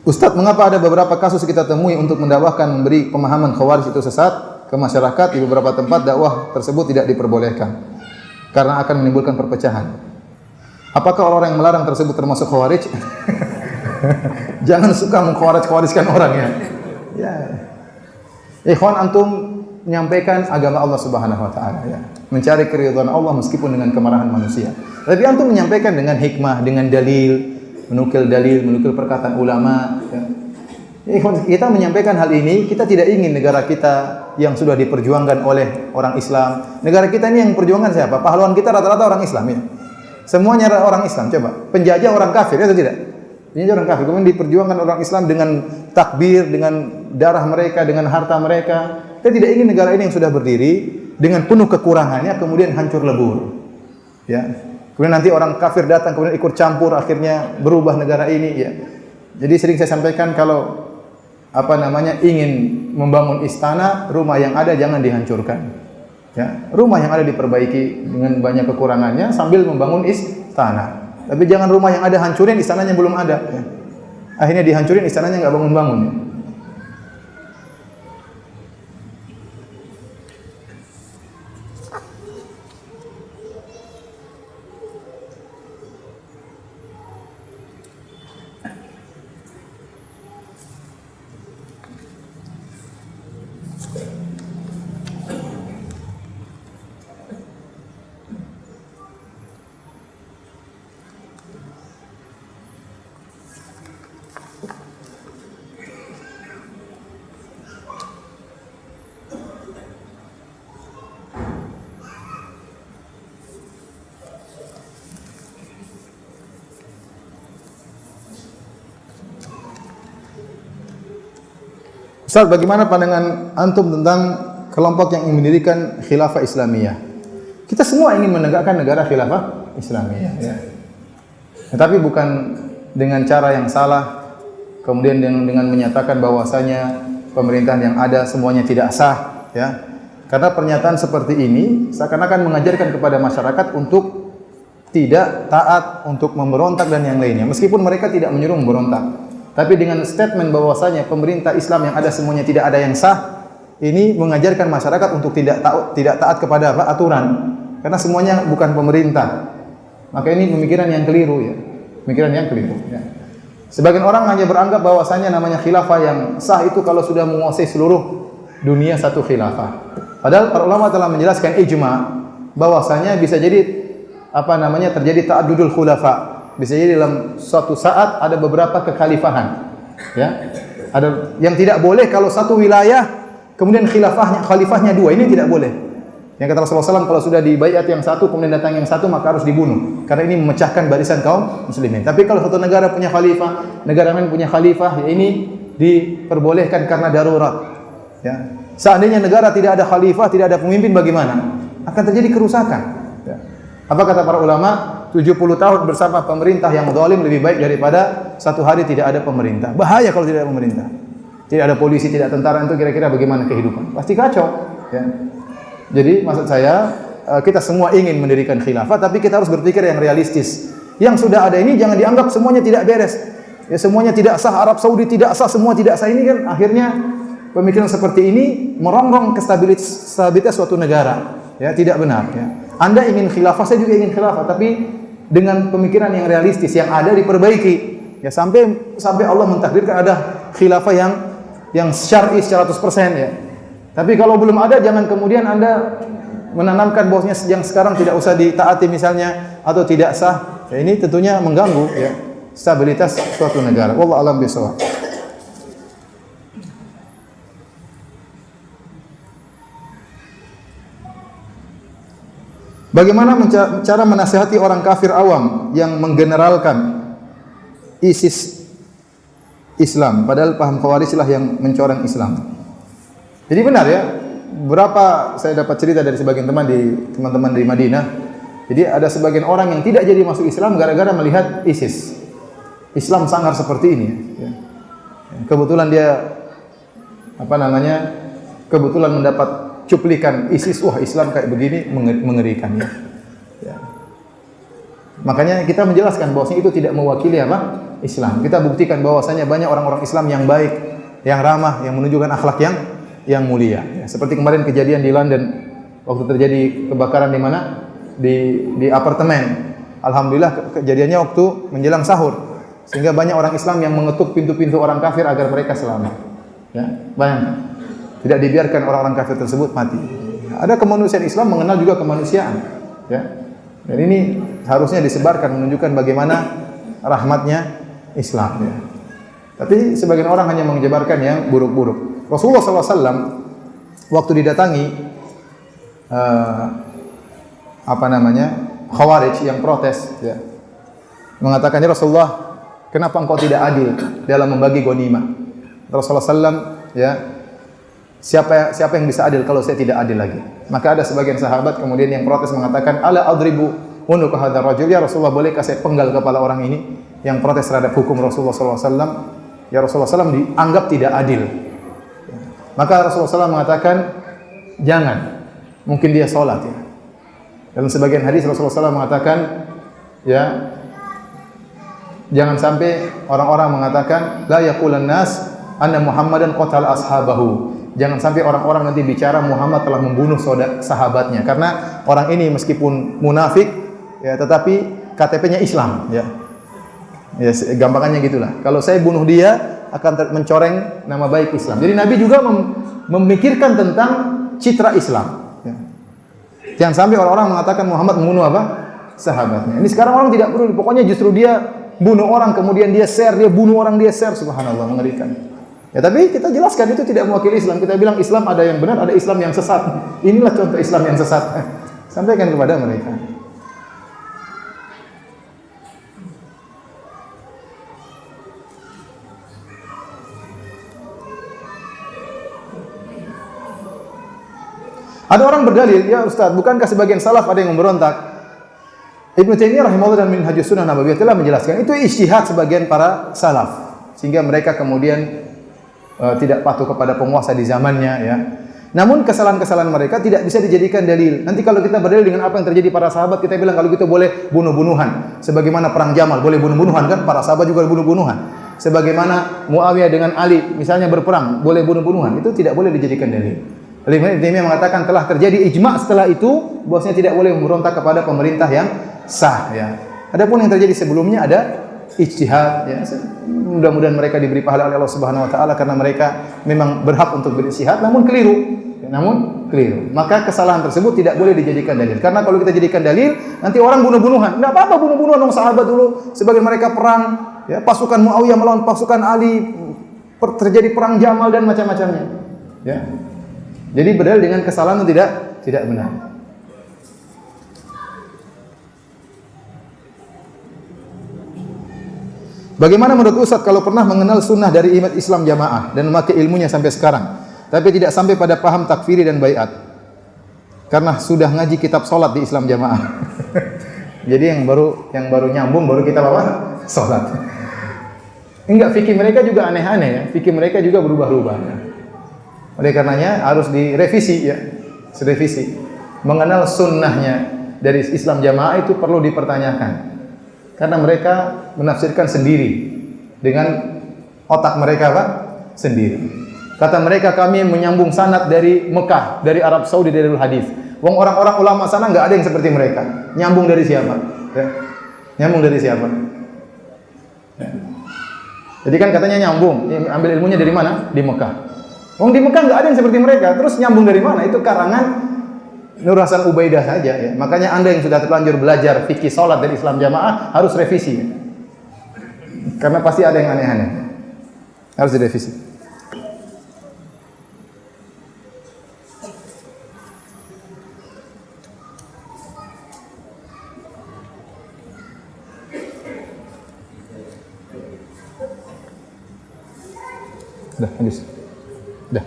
Ustadz, mengapa ada beberapa kasus kita temui untuk mendakwahkan memberi pemahaman Khawarij itu sesat ke masyarakat, di beberapa tempat dakwah tersebut tidak diperbolehkan karena akan menimbulkan perpecahan. Apakah orang yang melarang tersebut termasuk Khawarij? Jangan suka mengkhawarij-khawarijkan orang ya. Ya. Ikhwan, antum menyampaikan agama Allah Subhanahu wa taala ya. Mencari keridhaan Allah meskipun dengan kemarahan manusia. Tapi antum menyampaikan dengan hikmah, dengan dalil, menukil perkataan ulama. Ya. Kita menyampaikan hal ini, kita tidak ingin negara kita yang sudah diperjuangkan oleh orang Islam. Negara kita ini yang perjuangan siapa? Pahlawan kita rata-rata orang Islam ya. Semuanya orang Islam. Coba, penjajah orang kafir atau tidak? Penjajah orang kafir. Kemudian diperjuangkan orang Islam dengan takbir, dengan darah mereka, dengan harta mereka. Kita tidak ingin negara ini yang sudah berdiri dengan penuh kekurangannya kemudian hancur lebur. Ya. Kemudian nanti orang kafir datang kemudian ikut campur, akhirnya berubah negara ini ya. Jadi sering saya sampaikan kalau ingin membangun istana, rumah yang ada jangan dihancurkan. Ya, rumah yang ada diperbaiki dengan banyak kekurangannya sambil membangun istana. Tapi jangan rumah yang ada hancurin, istananya belum ada. Ya. Akhirnya dihancurin, istananya nggak bangun-bangun. Ya. Ustaz, bagaimana pandangan antum tentang kelompok yang ingin mendirikan khilafah Islamiyah? Kita semua ingin menegakkan negara khilafah Islamiyah, ya. Tetapi bukan dengan cara yang salah, kemudian dengan menyatakan bahwasanya pemerintahan yang ada semuanya tidak sah, ya. Karena pernyataan seperti ini seakan-akan mengajarkan kepada masyarakat untuk tidak taat, untuk memberontak dan yang lainnya. Meskipun mereka tidak menyuruh memberontak. Tapi dengan statement bahwasanya pemerintah Islam yang ada semuanya tidak ada yang sah, ini mengajarkan masyarakat untuk tidak taat kepada apa? Aturan. Karena semuanya bukan pemerintah. Maka ini pemikiran yang keliru ya. Pemikiran yang keliru ya. Sebagian orang hanya beranggap bahwasanya namanya khilafah yang sah itu kalau sudah menguasai seluruh dunia satu khilafah. Padahal para ulama telah menjelaskan ijma bahwasanya bisa jadi apa namanya terjadi ta'addudul khulafa. Bisa jadi dalam suatu saat ada beberapa kekhalifahan. Ya. Ada yang tidak boleh kalau satu wilayah kemudian khalifahnya dua, ini tidak boleh. Yang kata Rasulullah SAW, kalau sudah dibaiat yang satu kemudian datang yang satu maka harus dibunuh. Karena ini memecahkan barisan kaum muslimin. Tapi kalau satu negara punya khalifah, negara lain punya khalifah, ya ini diperbolehkan karena darurat. Ya. Seandainya negara tidak ada khalifah, tidak ada pemimpin, bagaimana? Akan terjadi kerusakan. Ya. Apa kata para ulama? 70 tahun bersama pemerintah yang zalim lebih baik daripada satu hari tidak ada pemerintah. Bahaya kalau tidak ada pemerintah. Tidak ada polisi, tidak tentara, itu kira-kira bagaimana kehidupan? Pasti kacau. Ya. Jadi maksud saya, kita semua ingin mendirikan khilafah, tapi kita harus berpikir yang realistis. Yang sudah ada ini jangan dianggap semuanya tidak beres. Ya, semuanya tidak sah, Arab Saudi tidak sah, semua tidak sah. Ini kan akhirnya pemikiran seperti ini merongrong stabilitas suatu negara. Ya, tidak benar. Ya. Anda ingin khilafah, saya juga ingin khilafah, tapi dengan pemikiran yang realistis, yang ada diperbaiki. Ya, sampai Allah mentakdirkan ada khilafah yang syar'i 100% ya. Tapi kalau belum ada, jangan kemudian Anda menanamkan bahwasanya yang sekarang tidak usah ditaati misalnya atau tidak sah. Ya, ini tentunya mengganggu ya stabilitas suatu negara. Wallahu a'lam bishawab. Bagaimana cara menasihati orang kafir awam yang menggeneralkan ISIS Islam, padahal paham Khawarij lah yang mencoreng Islam. Jadi benar ya, berapa saya dapat cerita dari sebagian teman-teman di Madinah. Jadi ada sebagian orang yang tidak jadi masuk Islam gara-gara melihat ISIS. Islam sangar seperti ini. Ya. Kebetulan dia kebetulan mendapat cuplikan ISIS, wah Islam kayak begini mengerikan ya. Ya. Makanya kita menjelaskan bahwasanya itu tidak mewakili apa? Islam. Kita buktikan bahwasanya banyak orang-orang Islam yang baik, yang ramah, yang menunjukkan akhlak yang mulia. Ya. Seperti kemarin kejadian di London waktu terjadi kebakaran di mana? Di apartemen. Alhamdulillah kejadiannya waktu menjelang sahur. Sehingga banyak orang Islam yang mengetuk pintu-pintu orang kafir agar mereka selamat. Ya, bayangkan. Tidak dibiarkan orang-orang kafir tersebut mati. Ada kemanusiaan Islam mengenal juga kemanusiaan. Ya. Dan ini harusnya disebarkan menunjukkan bagaimana rahmatnya Islam. Ya. Tapi sebagian orang hanya menyebarkan yang buruk-buruk. Rasulullah SAW waktu didatangi Khawarij yang protes, ya, mengatakan, ya Rasulullah, kenapa engkau tidak adil dalam membagi ghanimah? Rasulullah SAW, ya, siapa yang bisa adil kalau saya tidak adil lagi? Maka ada sebagian sahabat kemudian yang protes mengatakan, ala adribu unuka hadzal rajul, ya Rasulullah, bolehkah saya penggal kepala orang ini yang protes terhadap hukum Rasulullah SAW? Ya Rasulullah SAW dianggap tidak adil. Maka Rasulullah SAW mengatakan, jangan, mungkin dia sholat ya. Dalam sebagian hadis Rasulullah SAW mengatakan, ya, jangan sampai orang-orang mengatakan, la yaqulan nas anna Muhammadan qatala ashabahu. Jangan sampai orang-orang nanti bicara Muhammad telah membunuh sahabatnya. Karena orang ini meskipun munafik, ya, tetapi KTP-nya Islam. Ya, ya gampangannya gitulah. Kalau saya bunuh dia, akan mencoreng nama baik Islam. Jadi Nabi juga memikirkan tentang citra Islam. Ya. Jangan sampai orang-orang mengatakan Muhammad membunuh apa? Sahabatnya. Ini sekarang orang tidak perlu. Pokoknya justru dia bunuh orang, kemudian dia share, dia bunuh orang, dia share. Subhanallah, mengerikan. Ya, tapi kita jelaskan itu tidak mewakili Islam. Kita bilang Islam ada yang benar, ada Islam yang sesat. Inilah contoh Islam yang sesat. Sampaikan kepada mereka. Ada orang berdalil, ya Ustaz, bukankah sebagian salaf ada yang memberontak? Ibnu Taimiyah rahimahullah dan Minhajus Sunnah Nabawiyah telah menjelaskan itu ijtihad sebagian para salaf, sehingga mereka kemudian tidak patuh kepada penguasa di zamannya, ya. Namun kesalahan-kesalahan mereka tidak bisa dijadikan dalil. Nanti kalau kita berdalil dengan apa yang terjadi para sahabat, kita bilang kalau gitu boleh bunuh-bunuhan. Sebagaimana perang Jamal boleh bunuh-bunuhan kan? Para sahabat juga bunuh-bunuhan. sebagaimana Muawiyah dengan Ali misalnya berperang, boleh bunuh-bunuhan, itu tidak boleh dijadikan dalil. Ibnu Taimiyah mengatakan telah terjadi ijma' setelah itu bahwasanya tidak boleh memberontak kepada pemerintah yang sah ya. Adapun yang terjadi sebelumnya ada ijtihad ya. Mudah-mudahan mereka diberi pahala oleh Allah Subhanahu wa taala karena mereka memang berhak untuk berijtihad namun keliru. Maka kesalahan tersebut tidak boleh dijadikan dalil. Karena kalau kita jadikan dalil, nanti orang bunuh-bunuhan. Enggak apa-apa bunuh-bunuhan dong sahabat dulu sebagian mereka perang ya, pasukan Muawiyah melawan pasukan Ali, terjadi perang Jamal dan macam-macamnya. Ya. Jadi berdalil dengan kesalahan itu tidak benar. Bagaimana menurut Ustaz kalau pernah mengenal sunnah dari imam Islam jamaah dan memakai ilmunya sampai sekarang, tapi tidak sampai pada paham takfiri dan baiat? Karena sudah ngaji kitab salat di Islam jamaah. Jadi yang baru nyambung baru kita apa? Salat. Enggak, fikih mereka juga aneh-aneh ya. Fikih mereka juga berubah-ubah. Ya. Oleh karenanya harus direvisi ya. Direvisi. Mengenal sunnahnya dari Islam jamaah itu perlu dipertanyakan. Karena mereka menafsirkan sendiri dengan otak mereka Pak sendiri. Kata mereka kami menyambung sanad dari Mekah, dari Arab Saudi, dari hadis. Wong orang-orang ulama sana enggak ada yang seperti mereka. Nyambung dari siapa? Ya. Nyambung dari siapa? Ya. Jadi kan katanya nyambung, ambil ilmunya dari mana? Di Mekah. Wong di Mekah enggak ada yang seperti mereka. Terus nyambung dari mana? Itu karangan Nur Hasan Ubaidah saja ya. Makanya Anda yang sudah terlanjur belajar fikih salat dari Islam jamaah harus revisi. Ya. Karena pasti ada yang aneh-aneh. Harus direvisi. Dah, habis. Dah.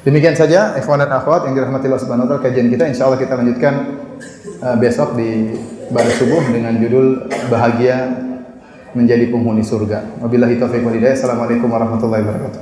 Demikian saja ikhwan dan akhwat yang dirahmati Allah Subhanahu wa taala kajian kita. Insyaallah kita lanjutkan besok di pada subuh dengan judul bahagia menjadi penghuni surga. Wabillahi taufiq wal hidayah. Assalamualaikum warahmatullahi wabarakatuh.